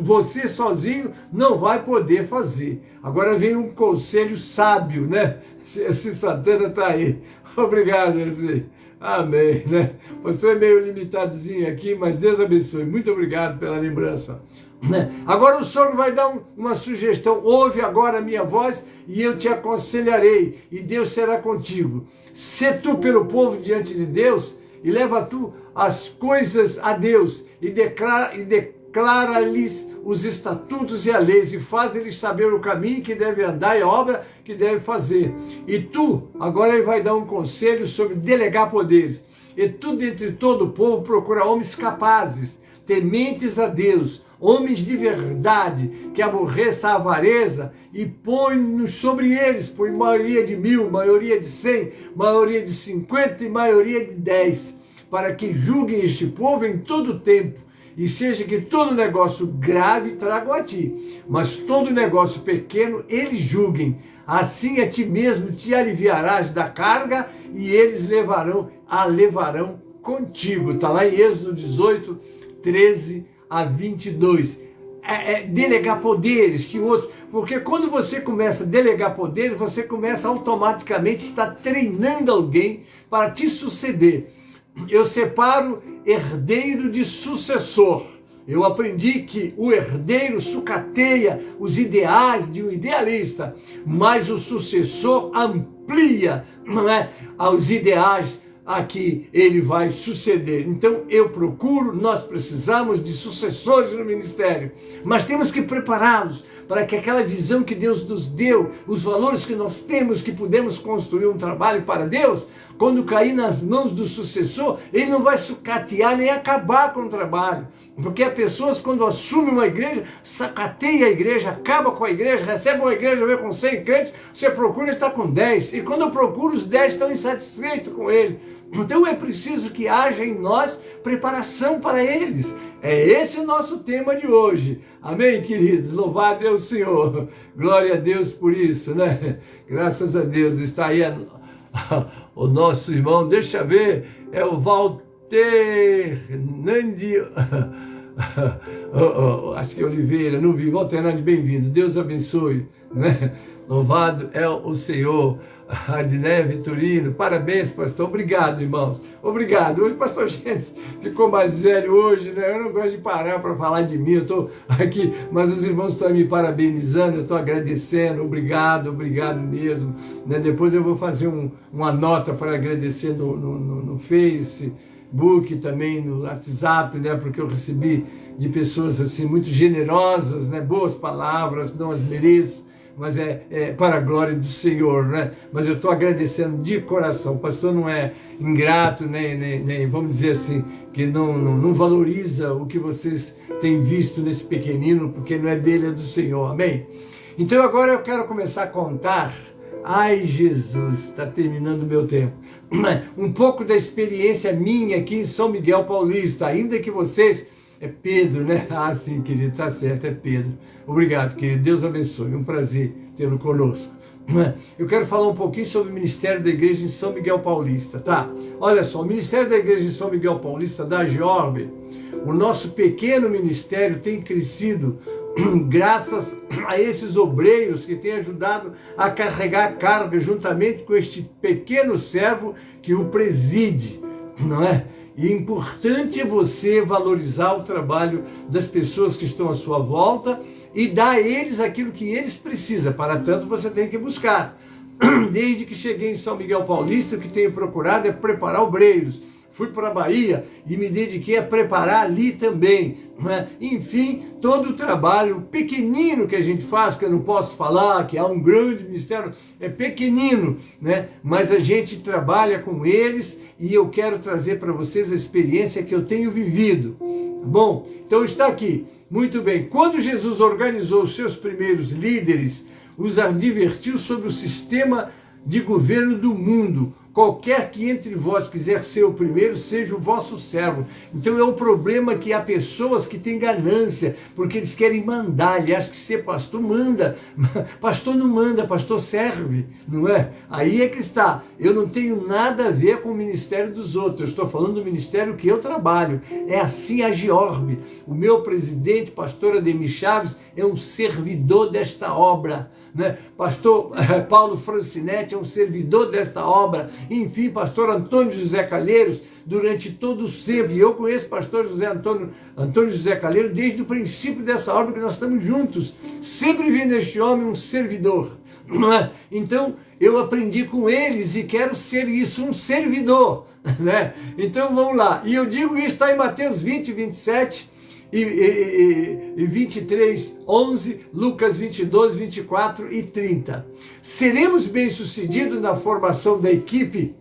você sozinho não vai poder fazer. Agora vem um conselho sábio, né? Se Santana está aí. Obrigado, Esse. Amém, né? O pastor é meio limitadozinho aqui, mas Deus abençoe. Muito obrigado pela lembrança. Agora o sogro vai dar uma sugestão: ouve agora a minha voz e eu te aconselharei, e Deus será contigo. Sê tu pelo povo diante de Deus, e leva tu as coisas a Deus, e declara-lhes os estatutos e a leis, e faz-lhes saber o caminho que deve andar e a obra que deve fazer. E tu, agora ele vai dar um conselho sobre delegar poderes. E tu, dentre todo o povo, procura homens capazes, tementes a Deus, homens de verdade, que aborreça a avareza, e põe-nos sobre eles, põe maioria de 1000, maioria de 100, maioria de 50 e maioria de 10, para que julguem este povo em todo o tempo, e seja que todo negócio grave tragam a ti, mas todo negócio pequeno eles julguem. Assim a ti mesmo te aliviarás da carga, e eles a levarão contigo. Está lá em Êxodo 18, 13 a 22. Delegar poderes que outros... Porque quando você começa a delegar poderes, você começa automaticamente a estar treinando alguém para te suceder. Eu separo herdeiro de sucessor. Eu aprendi que o herdeiro sucateia os ideais de um idealista, mas o sucessor amplia, não é, aos ideais a que ele vai suceder. Então nós precisamos de sucessores no ministério, mas temos que prepará-los para que aquela visão que Deus nos deu, os valores que nós temos, que podemos construir um trabalho para Deus, quando cair nas mãos do sucessor, ele não vai sucatear nem acabar com o trabalho. Porque as pessoas, quando assumem uma igreja, sacateia a igreja, acaba com a igreja, recebe uma igreja vem com 100 crentes, você procura, ele está com 10. E quando eu procuro, os 10 estão insatisfeitos com ele. Então é preciso que haja em nós preparação para eles. É esse o nosso tema de hoje. Amém, queridos? Louvado é o Senhor. Glória a Deus por isso, né? Graças a Deus. Está aí o nosso irmão, deixa eu ver, é o Walter Nandi... acho que é Oliveira, não vi. Walter Nandi, bem-vindo. Deus abençoe, né? Louvado é o Senhor. Adné Vitorino, parabéns, pastor. Obrigado, irmãos. Obrigado. Hoje o pastor Gentes ficou mais velho hoje, né? Eu não gosto de parar para falar de mim, eu estou aqui, mas os irmãos estão me parabenizando, eu estou agradecendo. Obrigado mesmo, né? Depois eu vou fazer uma nota para agradecer no Facebook, também no WhatsApp, né? Porque eu recebi de pessoas assim muito generosas, né? Boas palavras, não as mereço, mas é para a glória do Senhor, né? Mas eu estou agradecendo de coração. O pastor não é ingrato, nem vamos dizer assim, que não valoriza o que vocês têm visto nesse pequenino, porque não é dele, é do Senhor, amém? Então agora eu quero começar a contar, ai Jesus, está terminando o meu tempo, um pouco da experiência minha aqui em São Miguel Paulista, ainda que vocês... É Pedro, né? Ah, sim, querido, tá certo, é Pedro. Obrigado, querido, Deus abençoe, um prazer tê-lo conosco. Eu quero falar um pouquinho sobre o Ministério da Igreja em São Miguel Paulista, tá? Olha só, o Ministério da Igreja em São Miguel Paulista, da Georbe, o nosso pequeno ministério tem crescido graças a esses obreiros que têm ajudado a carregar a carga juntamente com este pequeno servo que o preside, não é? E é importante você valorizar o trabalho das pessoas que estão à sua volta e dar a eles aquilo que eles precisam. Para tanto, você tem que buscar. Desde que cheguei em São Miguel Paulista, o que tenho procurado é preparar obreiros. Fui para a Bahia e me dediquei a preparar ali também, né? Enfim, todo o trabalho pequenino que a gente faz, que eu não posso falar, que há um grande ministério, é pequenino, né? Mas a gente trabalha com eles e eu quero trazer para vocês a experiência que eu tenho vivido. Bom, então está aqui. Muito bem. Quando Jesus organizou os seus primeiros líderes, os advertiu sobre o sistema de governo do mundo. Qualquer que entre vós quiser ser o primeiro, seja o vosso servo. Então é um problema que há pessoas que têm ganância, porque eles querem mandar. Ele acha que ser pastor manda. Pastor não manda, pastor serve, não é? Aí é que está. Eu não tenho nada a ver com o ministério dos outros. Eu estou falando do ministério que eu trabalho. É assim a Georbe. O meu presidente, pastor Ademir Chaves, é um servidor desta obra, né? Pastor Paulo Francinetti é um servidor desta obra. Enfim, pastor Antônio José Calheiros, durante todo o sempre. E eu conheço pastor Antônio José Calheiros desde o princípio dessa obra que nós estamos juntos. Sempre vi neste homem um servidor, não é? Então, eu aprendi com eles e quero ser isso, um servidor, né? Então, vamos lá. E eu digo isso, está em Mateus 20, 27. e 23, 11, Lucas 22, 24 e 30. Seremos bem-sucedidos na formação da equipe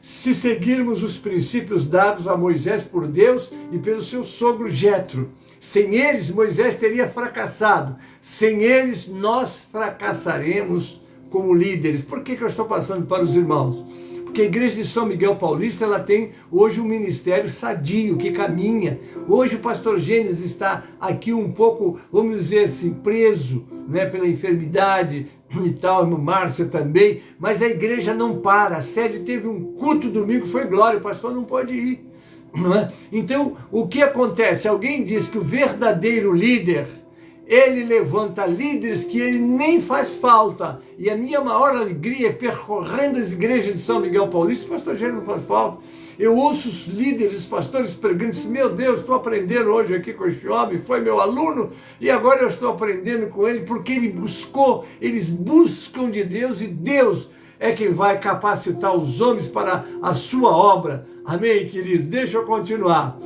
se seguirmos os princípios dados a Moisés por Deus e pelo seu sogro Jetro. Sem eles, Moisés teria fracassado. Sem eles, nós fracassaremos como líderes. Por que eu estou passando para os irmãos? Porque a igreja de São Miguel Paulista, ela tem hoje um ministério sadio, que caminha. Hoje o pastor Gênesis está aqui um pouco, vamos dizer assim, preso, né, pela enfermidade e tal, irmão Márcia também, mas a igreja não para. A sede teve um culto domingo, foi glória, o pastor não pode ir. Não é? Então, o que acontece? Alguém diz que o verdadeiro líder, ele levanta líderes que ele nem faz falta. E a minha maior alegria é percorrendo as igrejas de São Miguel Paulista, o pastor Gênesis não faz falta. Eu ouço os líderes, os pastores pregando, assim, meu Deus, estou aprendendo hoje aqui com este homem, foi meu aluno, e agora eu estou aprendendo com ele, porque ele buscou, eles buscam de Deus, e Deus é quem vai capacitar os homens para a sua obra. Amém, querido? Deixa eu continuar.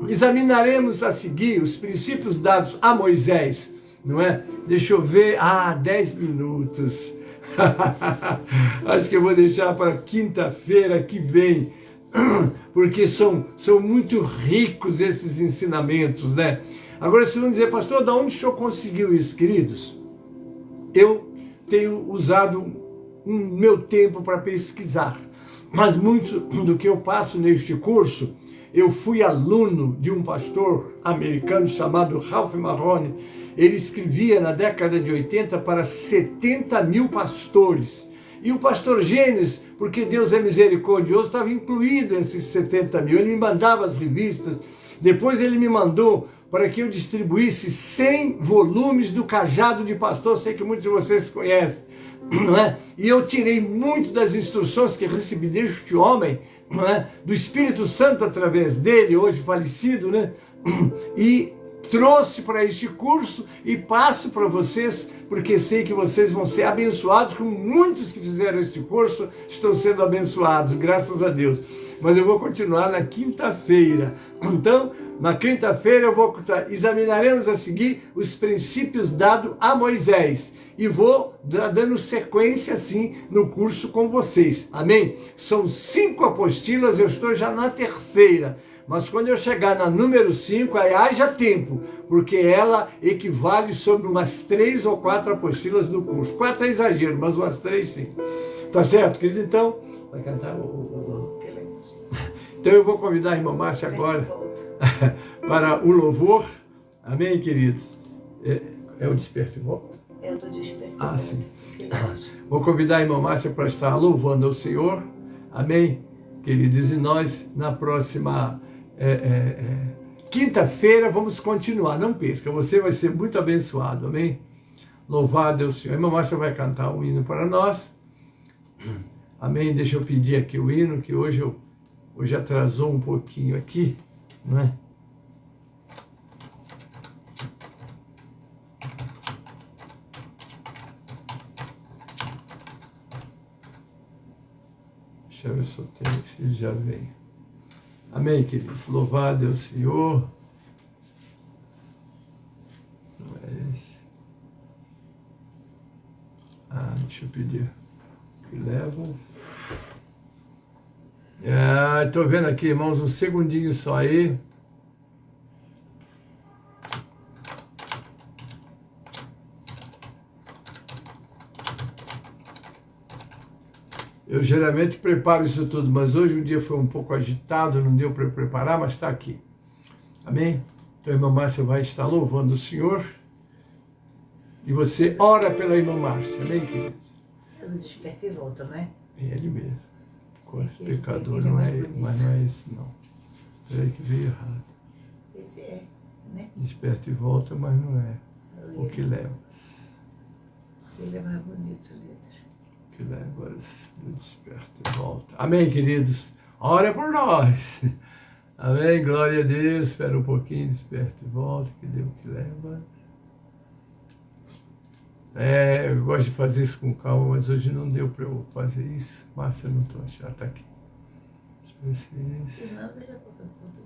Examinaremos a seguir os princípios dados a Moisés, não é? Deixa eu ver, 10 minutos. Acho que eu vou deixar para quinta-feira que vem, porque são muito ricos esses ensinamentos, né? Agora vocês vão dizer, pastor, de onde o senhor conseguiu isso, queridos? Eu tenho usado meu tempo para pesquisar, mas muito do que eu passo neste curso, eu fui aluno de um pastor americano chamado Ralph Mahoney. Ele escrevia na década de 80 para 70 mil pastores. E o pastor Gênesis, porque Deus é misericordioso, estava incluído nesses 70 mil. Ele me mandava as revistas. Depois ele me mandou para que eu distribuísse 100 volumes do Cajado de Pastor. Sei que muitos de vocês conhecem, não é? E eu tirei muito das instruções que recebi deste homem, não é? Do Espírito Santo através dele, hoje falecido, né? E trouxe para este curso e passo para vocês, porque sei que vocês vão ser abençoados, como muitos que fizeram este curso estão sendo abençoados, graças a Deus. Mas eu vou continuar na quinta-feira. Então, na quinta-feira examinaremos a seguir os princípios dados a Moisés. E vou dando sequência assim no curso com vocês. Amém? São 5 apostilas, eu estou já na terceira. Mas quando eu chegar na número 5, aí haja tempo, porque ela equivale sobre umas 3 ou 4 apostilas do curso. 4 é exagero, mas umas 3 sim. Tá certo, querido? Então, vai cantar Então eu vou convidar a irmã Márcia agora para o louvor. Amém, queridos? É o Desperto e Volta? É o do Desperto. Sim. Vou convidar a irmã Márcia para estar louvando ao Senhor. Amém, queridos? E nós, na próxima quinta-feira, vamos continuar. Não perca, você vai ser muito abençoado. Amém? Louvado é o Senhor. A irmã Márcia vai cantar um hino para nós. Amém? Deixa eu pedir aqui o hino, que hoje atrasou um pouquinho aqui, não é? Deixa eu ver se eu tenho, se ele já veio. Amém, queridos? Louvado é o Senhor. Não é esse. Deixa eu pedir. Que levas. Estou vendo aqui, irmãos, um segundinho só aí. Eu geralmente preparo isso tudo, mas hoje o dia foi um pouco agitado, não deu para preparar, mas está aqui. Amém? Então a irmã Márcia vai estar louvando o Senhor. E você ora pela irmã Márcia. Amém, querido? É do Desperto e Volta, não é? É ele mesmo. Pecador não é ele, mas não é esse não. Peraí que veio errado. Esse é, né? Desperta e volta, mas não é. O que levas. Ele é mais bonito, letra. Que levas do desperta e volta. Amém, queridos? Ora por nós. Amém, glória a Deus. Espera um pouquinho, desperta e volta, que deu o que leva. Eu gosto de fazer isso com calma, mas hoje não deu para eu fazer isso. Márcia, não estou achando, está aqui. Deixa eu ver se é esse. Não, já passou do outro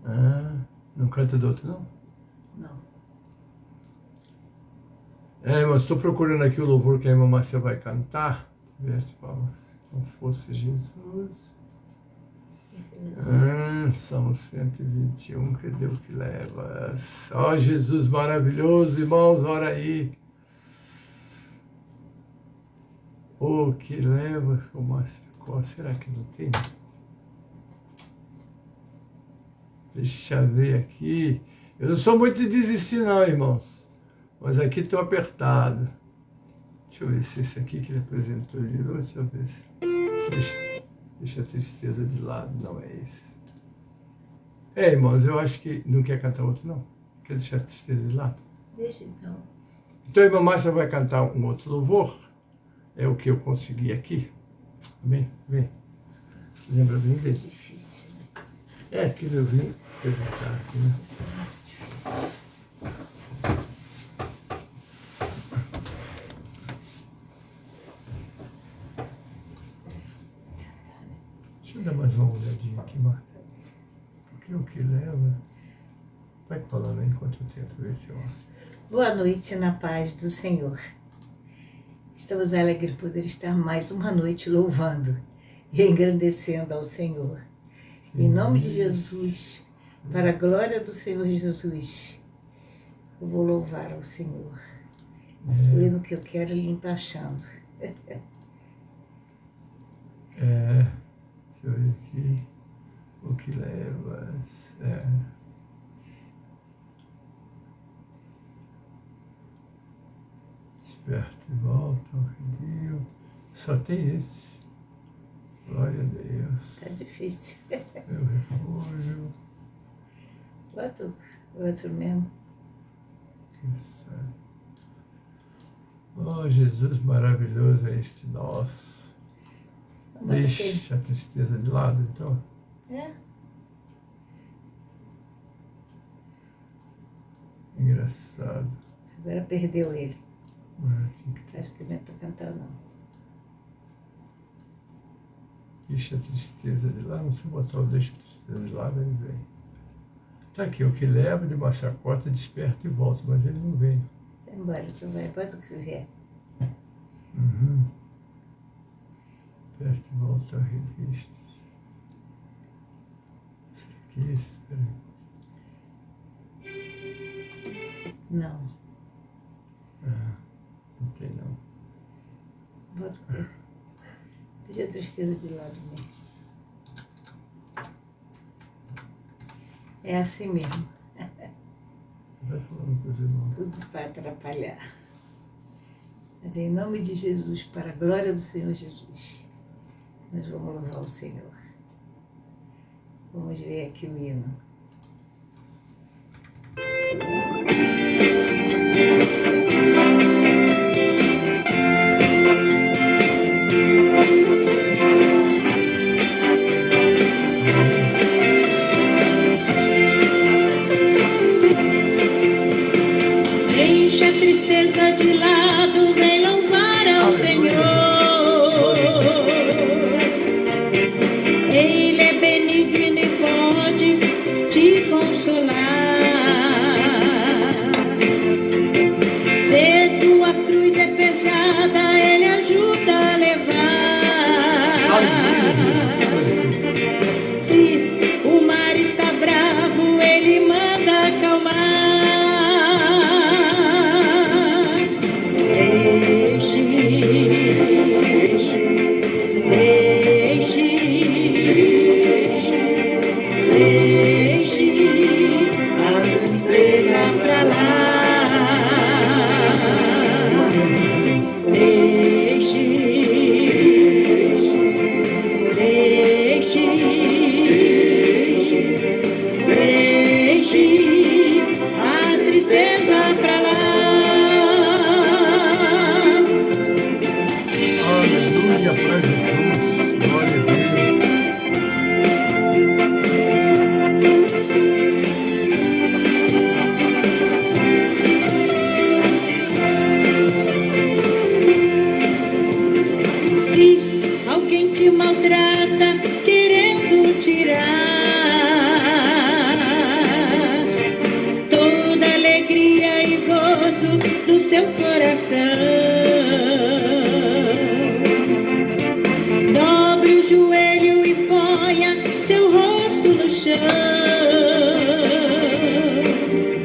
dia. Não canta do outro, não? Mas estou procurando aqui o louvor que a irmã Márcia vai cantar. Veste palmas. Não fosse Jesus. Salmo 121, cadê o que levas? Ó Jesus maravilhoso, irmãos, ora aí. O que levas, ô Márcia? Qual será que não tem? Deixa eu ver aqui. Eu não sou muito de desistir não, irmãos. Mas aqui estou apertado. Deixa eu ver se esse aqui que ele apresentou virou. Deixa eu ver se... Deixa a tristeza de lado. Não é esse. Irmãos, eu acho que... Não quer cantar outro, não? Quer deixar a tristeza de lado? Deixa então. Então a irmã Márcia vai cantar um outro louvor. É o que eu consegui aqui. Amém? Vem. Lembra bem dele? É difícil, né? Aquilo eu vim perguntar aqui, né? Isso é muito difícil. Deixa eu dar mais uma olhadinha aqui, Marta. Porque o que leva... Vai falando aí enquanto eu tento ver se eu acho. Boa noite na paz do Senhor. Estamos alegres por poder estar mais uma noite louvando e engrandecendo ao Senhor. Em nome de Jesus, para a glória do Senhor Jesus, eu vou louvar ao Senhor. O hino que eu quero, Ele não está achando. Deixa eu ver aqui. O que levas? Desperta e volta ao redil. Só tem esse. Glória a Deus. Está difícil. Meu refúgio. Bota o outro mesmo. Oh, Jesus maravilhoso é este nosso. Bota Deixa a tristeza de lado, então. Engraçado. Agora perdeu ele. Tinha que ter. Acho que não é para cantar, não. Deixa a tristeza de lado. Não sei botar o deixa a tristeza de lado, ele vem. Tá aqui, o que leva de uma chacota, desperta e volta, mas ele não vem. Vai embora, então vai. Bota o que você vier. Desperta e volta a revistas. Será que é esse? Peraí. Não. Não tem não. Bota coisa. Deixa a tristeza de lado mesmo. É assim mesmo. Vai falando coisa não. Tudo para atrapalhar. Mas em nome de Jesus, para a glória do Senhor Jesus, nós vamos louvar o Senhor. Vamos ver aqui o hino. Deixa a tristeza de lado, vem louvar ao Senhor. Ele é benigno e pode te consolar. Se tua cruz é pesada, Ele ajuda a levar. Se o mar está bravo, Ele manda acalmar. Aleluia para Jesus. Glória a Deus. seu coração. Dobre o joelho e ponha seu rosto no chão.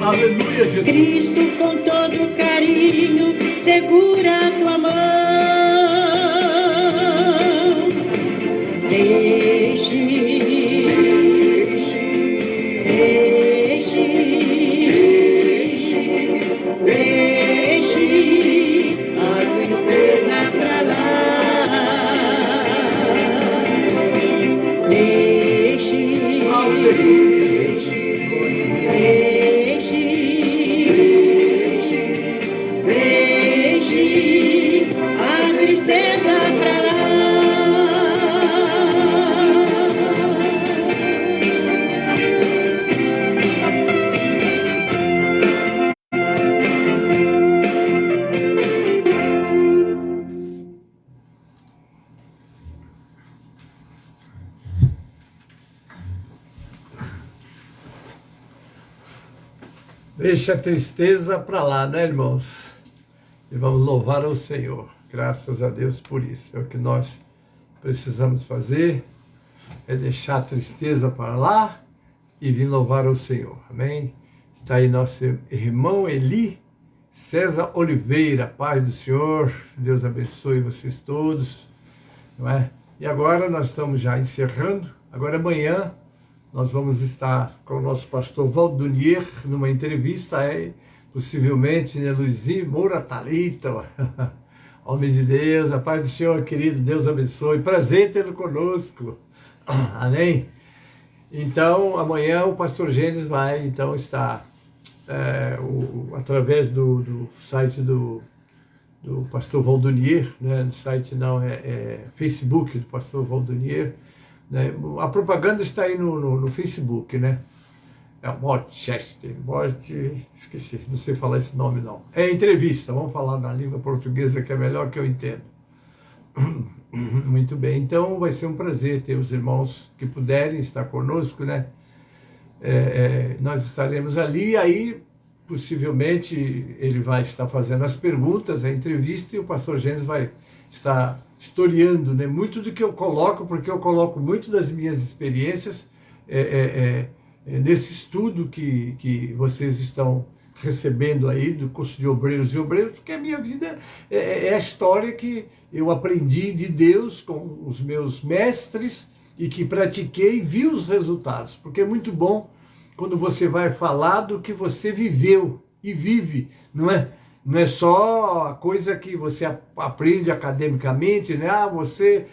Aleluia, Jesus. Cristo, com todo carinho, segura a tua mão. Deixe a tristeza pra lá. Deixe a tristeza pra lá. Deixa a tristeza para lá, né, irmãos? E vamos louvar ao Senhor. Graças a Deus por isso. É o que nós precisamos fazer, é deixar a tristeza para lá e vir louvar ao Senhor. Amém? Está aí nosso irmão Eli César Oliveira. Paz do Senhor. Deus abençoe vocês todos. Não é? E agora nós estamos já encerrando. Agora amanhã nós vamos estar com o nosso pastor Valdunier numa entrevista, possivelmente, né, Luizinho Moura Thalita, homem de Deus, a paz do Senhor, querido, Deus abençoe, prazer tê-lo conosco, amém? Então, amanhã o pastor Gênesis vai, então, estar, através do site do pastor Valdunier, né, no site não, Facebook do pastor Valdunier, né? A propaganda está aí no Facebook, né? É o esqueci, não sei falar esse nome não. É entrevista, vamos falar na língua portuguesa que é melhor que eu entendo. Muito bem, então vai ser um prazer ter os irmãos que puderem estar conosco, né? Nós estaremos ali e aí possivelmente ele vai estar fazendo as perguntas, a entrevista, e o pastor Gênesis vai estar historiando, né, muito do que eu coloco, porque eu coloco muito das minhas experiências nesse estudo que vocês estão recebendo aí do curso de obreiros e obreiros, porque a minha vida é a história que eu aprendi de Deus com os meus mestres e que pratiquei e vi os resultados, porque é muito bom quando você vai falar do que você viveu e vive, não é? Não é só a coisa que você aprende academicamente, né? Você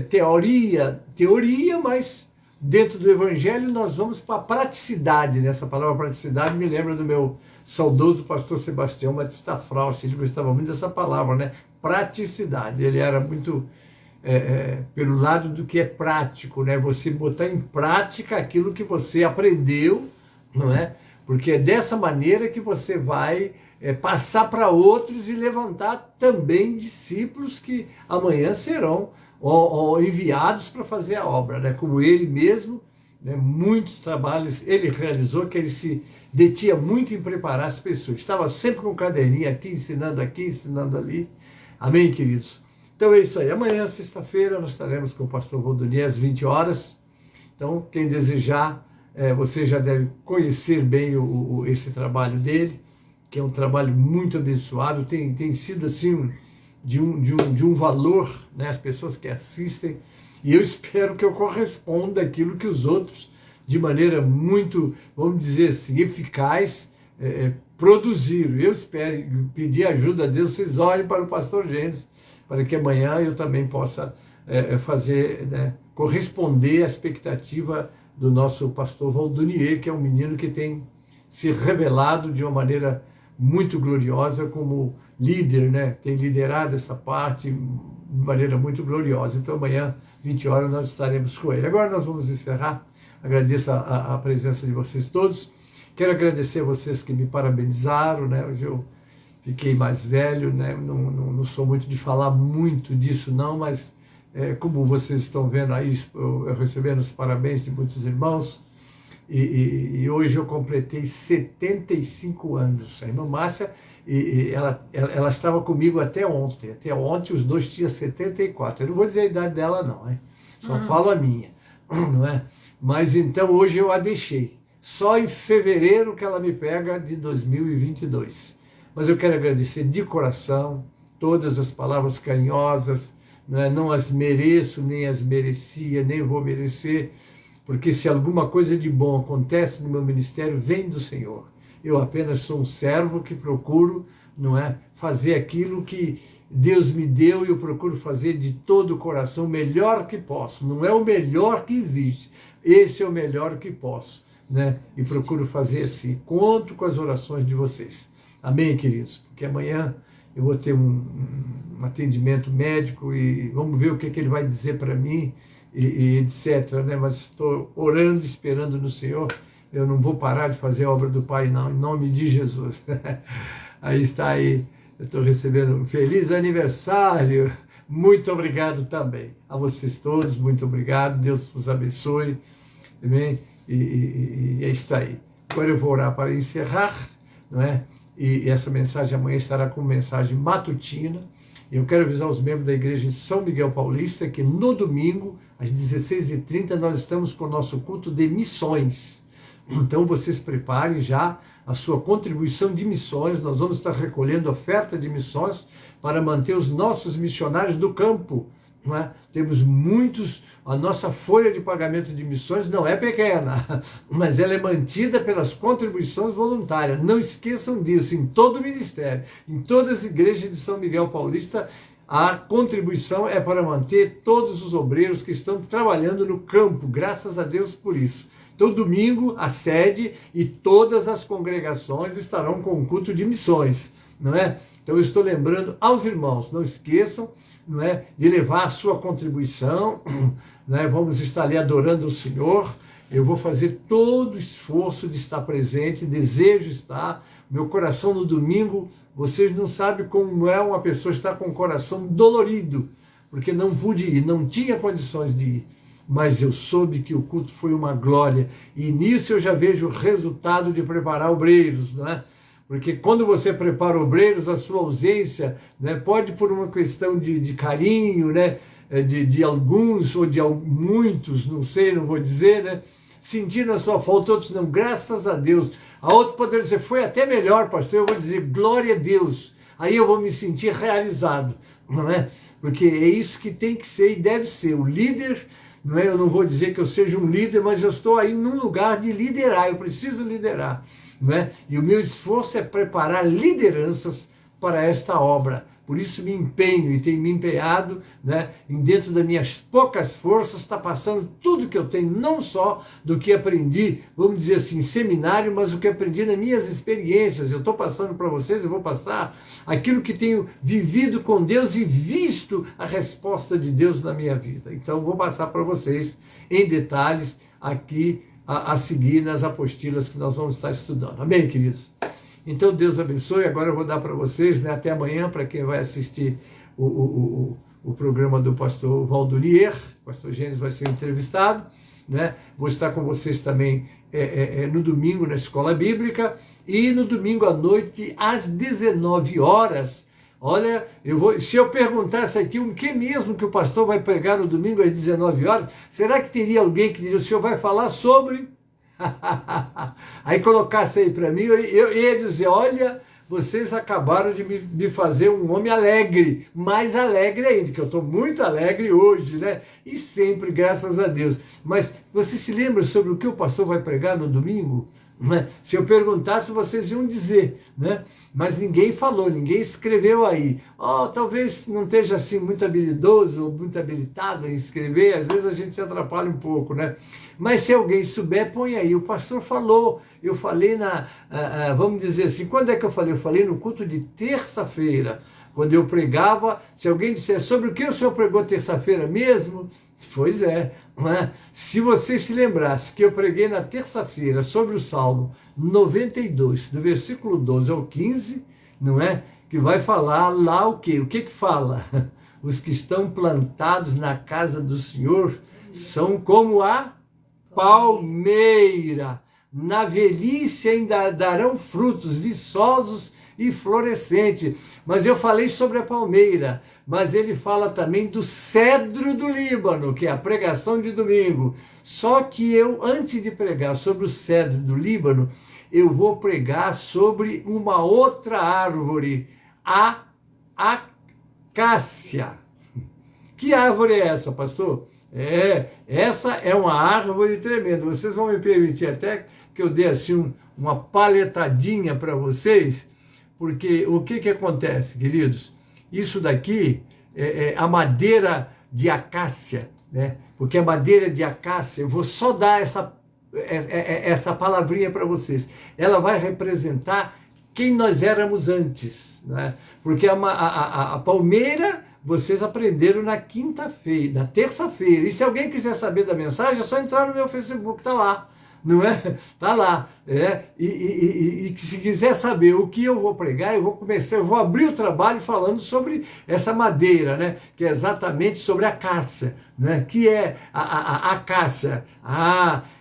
teoria, mas dentro do Evangelho nós vamos para a praticidade, né? Essa palavra praticidade me lembra do meu saudoso pastor Sebastião Batista Fraust, ele gostava muito dessa palavra, né? Praticidade, ele era muito pelo lado do que é prático, né? Você botar em prática aquilo que você aprendeu, não é? Porque é dessa maneira que você vai passar para outros e levantar também discípulos que amanhã serão enviados para fazer a obra, né? Como ele mesmo, né? Muitos trabalhos ele realizou, que ele se detinha muito em preparar as pessoas, estava sempre com um caderninho aqui, ensinando ali, amém, queridos? Então é isso aí, amanhã, sexta-feira, nós estaremos com o pastor Valdunier às 20 horas, então quem desejar, você já deve conhecer bem esse trabalho dele, que é um trabalho muito abençoado, tem sido assim de um valor, né, as pessoas que assistem, e eu espero que eu corresponda àquilo que os outros, de maneira muito, vamos dizer assim, eficaz, produziram. Eu espero pedir ajuda a Deus, vocês olhem para o pastor Gênesis, para que amanhã eu também possa fazer, né, corresponder à expectativa do nosso pastor Valdunier, que é um menino que tem se revelado de uma maneira muito gloriosa como líder, né? Tem liderado essa parte de maneira muito gloriosa. Então amanhã, 20 horas, nós estaremos com ele. Agora nós vamos encerrar. Agradeço a presença de vocês todos. Quero agradecer a vocês que me parabenizaram, né? Hoje eu fiquei mais velho, né? Não sou muito de falar muito disso não, mas como vocês estão vendo aí, eu recebendo os parabéns de muitos irmãos, e hoje eu completei 75 anos. A irmã Márcia, ela estava comigo até ontem. Até ontem os dois tinham 74. Eu não vou dizer a idade dela não, hein? Só falo a minha, não é? Mas então hoje eu a deixei. Só em fevereiro que ela me pega de 2022. Mas eu quero agradecer de coração todas as palavras carinhosas, né? Não as mereço, nem as merecia, nem vou merecer, porque se alguma coisa de bom acontece no meu ministério, vem do Senhor. Eu apenas sou um servo que procuro, não é, fazer aquilo que Deus me deu e eu procuro fazer de todo o coração o melhor que posso. Não é o melhor que existe, esse é o melhor que posso, né? E procuro fazer assim. Conto com as orações de vocês. Amém, queridos? Porque amanhã eu vou ter um atendimento médico e vamos ver o que ele vai dizer para mim e etc, né? Mas estou orando, esperando no Senhor. Eu não vou parar de fazer a obra do Pai, não, em nome de Jesus. Aí está aí, eu estou recebendo um feliz aniversário. Muito obrigado também. A vocês todos, muito obrigado. Deus os abençoe. Amém? E é isso aí. Agora eu vou orar para encerrar, não é? E essa mensagem amanhã estará como mensagem matutina. Eu quero avisar os membros da igreja de São Miguel Paulista que no domingo, às 16h30, nós estamos com o nosso culto de missões. Então vocês preparem já a sua contribuição de missões. Nós vamos estar recolhendo oferta de missões para manter os nossos missionários do campo. Não é? Temos muitos, a nossa folha de pagamento de missões não é pequena, mas ela é mantida pelas contribuições voluntárias. Não esqueçam disso, em todo o ministério, em todas as igrejas de São Miguel Paulista, a contribuição é para manter todos os obreiros que estão trabalhando no campo, graças a Deus por isso. Então, domingo, a sede e todas as congregações estarão com o culto de missões, não é? Então, eu estou lembrando aos irmãos, não esqueçam, não é, de levar a sua contribuição, não é? Vamos estar ali adorando o Senhor. Eu vou fazer todo o esforço de estar presente, desejo estar. Meu coração no domingo, vocês não sabem como é uma pessoa estar com o coração dolorido, porque não pude ir, não tinha condições de ir. Mas eu soube que o culto foi uma glória, e nisso eu já vejo o resultado de preparar obreiros, né? Porque quando você prepara obreiros, a sua ausência, né, pode por uma questão de carinho, né, de alguns ou de muitos, não sei, não vou dizer, né, sentindo a sua falta, outros não, graças a Deus. A outro poderia dizer, foi até melhor, pastor, eu vou dizer, glória a Deus, aí eu vou me sentir realizado, não é? Porque é isso que tem que ser e deve ser, o líder. Não é? Eu não vou dizer que eu seja um líder, mas eu estou aí num lugar de liderar, eu preciso liderar. Não é? E o meu esforço é preparar lideranças para esta obra. Por isso me empenho e tenho me empenhado, né, em dentro das minhas poucas forças, está passando tudo que eu tenho, não só do que aprendi, vamos dizer assim, seminário, mas o que aprendi nas minhas experiências. Eu estou passando para vocês, eu vou passar aquilo que tenho vivido com Deus e visto a resposta de Deus na minha vida. Então, vou passar para vocês em detalhes aqui a seguir nas apostilas que nós vamos estar estudando. Amém, queridos? Então, Deus abençoe. Agora eu vou dar para vocês, né, até amanhã, para quem vai assistir o programa do pastor Valdolier. O pastor Gênesis vai ser entrevistado, né? Vou estar com vocês também no domingo na Escola Bíblica e no domingo à noite, às 19 horas. Olha, se eu perguntasse aqui o que mesmo que o pastor vai pregar no domingo às 19 horas, será que teria alguém que diria, o senhor vai falar sobre... Aí colocasse aí para mim, eu ia dizer, olha, vocês acabaram de me fazer um homem alegre, mais alegre ainda, que eu estou muito alegre hoje, né? E sempre, graças a Deus. Mas você se lembra sobre o que o pastor vai pregar no domingo? Né? Se eu perguntasse, vocês iam dizer, né? Mas ninguém falou, ninguém escreveu aí. Talvez não esteja assim muito habilidoso ou muito habilitado em escrever, às vezes a gente se atrapalha um pouco, né? Mas se alguém souber, põe aí. O pastor falou, eu falei vamos dizer assim, quando é que eu falei? Eu falei no culto de terça-feira, quando eu pregava. Se alguém disser, sobre o que o senhor pregou terça-feira mesmo? Pois é, né? Se você se lembrasse que eu preguei na terça-feira sobre o Salmo 92, do versículo 12 ao 15, não é? Que vai falar lá o quê? O que fala? Os que estão plantados na casa do Senhor são como a palmeira. Na velhice ainda darão frutos viçosos e florescentes. Mas eu falei sobre a palmeira, mas ele fala também do cedro do Líbano, que é a pregação de domingo. Só que eu, antes de pregar sobre o cedro do Líbano, eu vou pregar sobre uma outra árvore, a acácia. Que árvore é essa, pastor? Essa é uma árvore tremenda. Vocês vão me permitir até que eu dê assim uma paletadinha para vocês, porque o que acontece, queridos? Isso daqui é a madeira de acácia, né? Porque a madeira de acácia, eu vou só dar essa palavrinha para vocês. Ela vai representar quem nós éramos antes, né? Porque a palmeira vocês aprenderam na quinta-feira, na terça-feira. E se alguém quiser saber da mensagem, é só entrar no meu Facebook, tá lá. Não é? Tá lá. E se quiser saber o que eu vou pregar, eu vou abrir o trabalho falando sobre essa madeira, né? Que é exatamente sobre a acácia, né? Que é a acácia.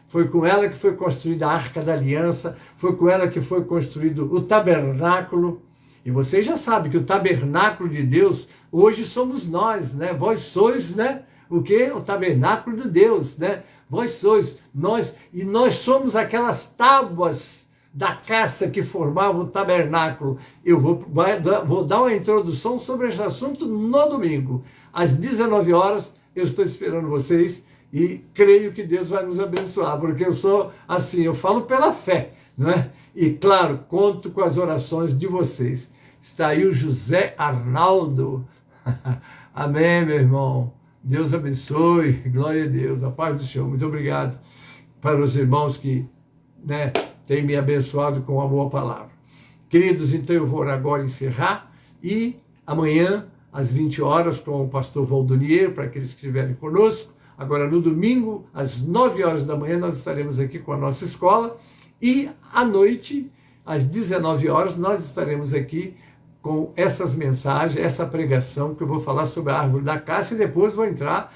Foi com ela que foi construída a Arca da Aliança, foi com ela que foi construído o tabernáculo. E vocês já sabem que o tabernáculo de Deus, hoje somos nós, né? Vós sois, né? O quê? O tabernáculo de Deus, né? Vós sois, nós somos aquelas tábuas da caça que formavam o tabernáculo. Eu vou dar uma introdução sobre esse assunto no domingo. Às 19 horas, eu estou esperando vocês e creio que Deus vai nos abençoar, porque eu sou assim, eu falo pela fé, não é? E claro, conto com as orações de vocês. Está aí o José Arnaldo. Amém, meu irmão. Deus abençoe, glória a Deus, a paz do Senhor. Muito obrigado para os irmãos que, né, têm me abençoado com a boa palavra. Queridos, então eu vou agora encerrar e amanhã, às 20 horas, com o pastor Valdonier, para aqueles que estiverem conosco. Agora, no domingo, às 9 horas da manhã, nós estaremos aqui com a nossa escola e à noite, às 19 horas, nós estaremos aqui com essas mensagens, essa pregação que eu vou falar sobre a árvore da acácia e depois vou entrar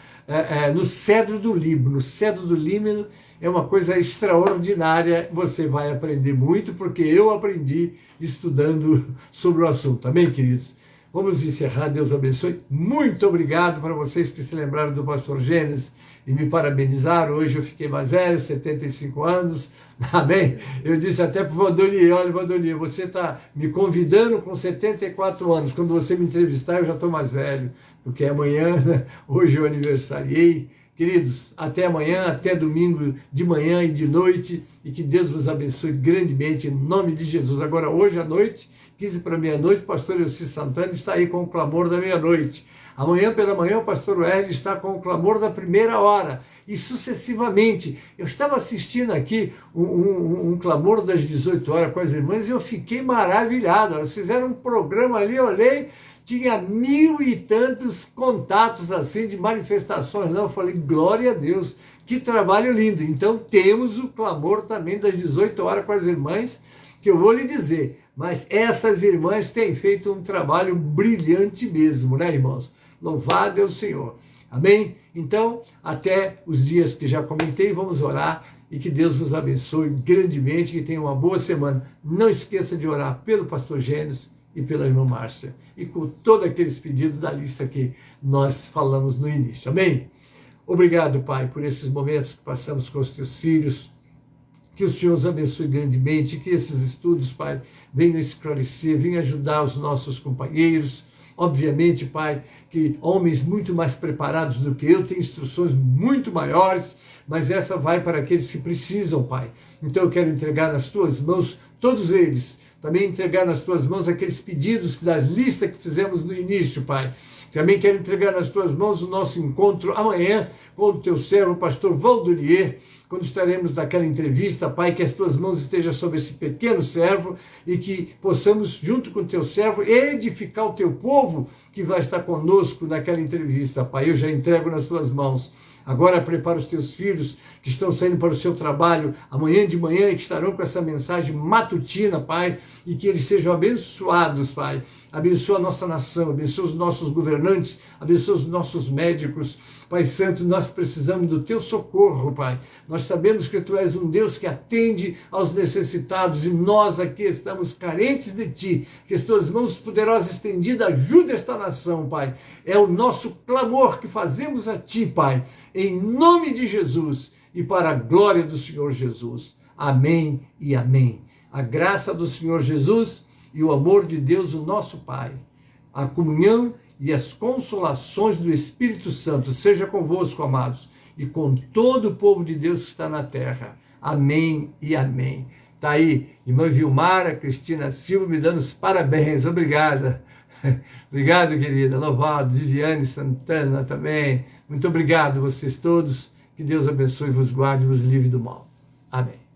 no cedro do Líbano. O cedro do Líbano é uma coisa extraordinária, você vai aprender muito, porque eu aprendi estudando sobre o assunto. Amém, queridos? Vamos encerrar, Deus abençoe. Muito obrigado para vocês que se lembraram do pastor Gênesis e me parabenizaram. Hoje eu fiquei mais velho, 75 anos. Amém? Eu disse até para o Valdonier, olha, Valdonier, você está me convidando com 74 anos. Quando você me entrevistar, eu já estou mais velho, porque amanhã, né? Hoje eu aniversariei. Queridos, até amanhã, até domingo de manhã e de noite, e que Deus vos abençoe grandemente, em nome de Jesus. Agora, hoje à noite, 15 para meia-noite, o pastor Elci Santana está aí com o clamor da meia-noite. Amanhã pela manhã, o pastor Hélio está com o clamor da primeira hora, e sucessivamente. Eu estava assistindo aqui um clamor das 18 horas com as irmãs, e eu fiquei maravilhado. Elas fizeram um programa ali, eu olhei, tinha 1000 e tantos contatos assim de manifestações. Não, eu falei, glória a Deus, que trabalho lindo. Então temos o clamor também das 18 horas com as irmãs, que eu vou lhe dizer, mas essas irmãs têm feito um trabalho brilhante mesmo, né, irmãos? Louvado é o Senhor. Amém? Então, até os dias que já comentei, vamos orar e que Deus vos abençoe grandemente, que tenha uma boa semana. Não esqueça de orar pelo pastor Gênesis e pela irmã Márcia, e com todos aqueles pedidos da lista que nós falamos no início. Amém? Obrigado, Pai, por esses momentos que passamos com os teus filhos. Que o Senhor os abençoe grandemente, que esses estudos, Pai, venham esclarecer, venham ajudar os nossos companheiros. Obviamente, Pai, que homens muito mais preparados do que eu têm instruções muito maiores, mas essa vai para aqueles que precisam, Pai. Então eu quero entregar nas tuas mãos todos eles, também entregar nas tuas mãos aqueles pedidos da lista que fizemos no início, Pai. Também quero entregar nas tuas mãos o nosso encontro amanhã com o teu servo, o pastor Valdonier, quando estaremos naquela entrevista, Pai, que as tuas mãos estejam sobre esse pequeno servo e que possamos, junto com o teu servo, edificar o teu povo que vai estar conosco naquela entrevista, Pai. Eu já entrego nas tuas mãos. Agora prepara os teus filhos que estão saindo para o seu trabalho amanhã de manhã e que estarão com essa mensagem matutina, Pai, e que eles sejam abençoados, Pai. Abençoa a nossa nação, abençoa os nossos governantes, abençoa os nossos médicos, Pai Santo, nós precisamos do teu socorro, Pai. Nós sabemos que tu és um Deus que atende aos necessitados e nós aqui estamos carentes de ti. Que as tuas mãos poderosas estendidas ajudem esta nação, Pai. É o nosso clamor que fazemos a ti, Pai, em nome de Jesus e para a glória do Senhor Jesus. Amém e amém. A graça do Senhor Jesus e o amor de Deus, o nosso Pai, a comunhão e as consolações do Espírito Santo seja convosco, amados, e com todo o povo de Deus que está na terra. Amém e amém. Está aí, irmã Vilmara Cristina Silva me dando os parabéns. Obrigada. Obrigado, querida. Louvado. Viviane Santana também. Muito obrigado, vocês todos. Que Deus abençoe, vos guarde e vos livre do mal. Amém.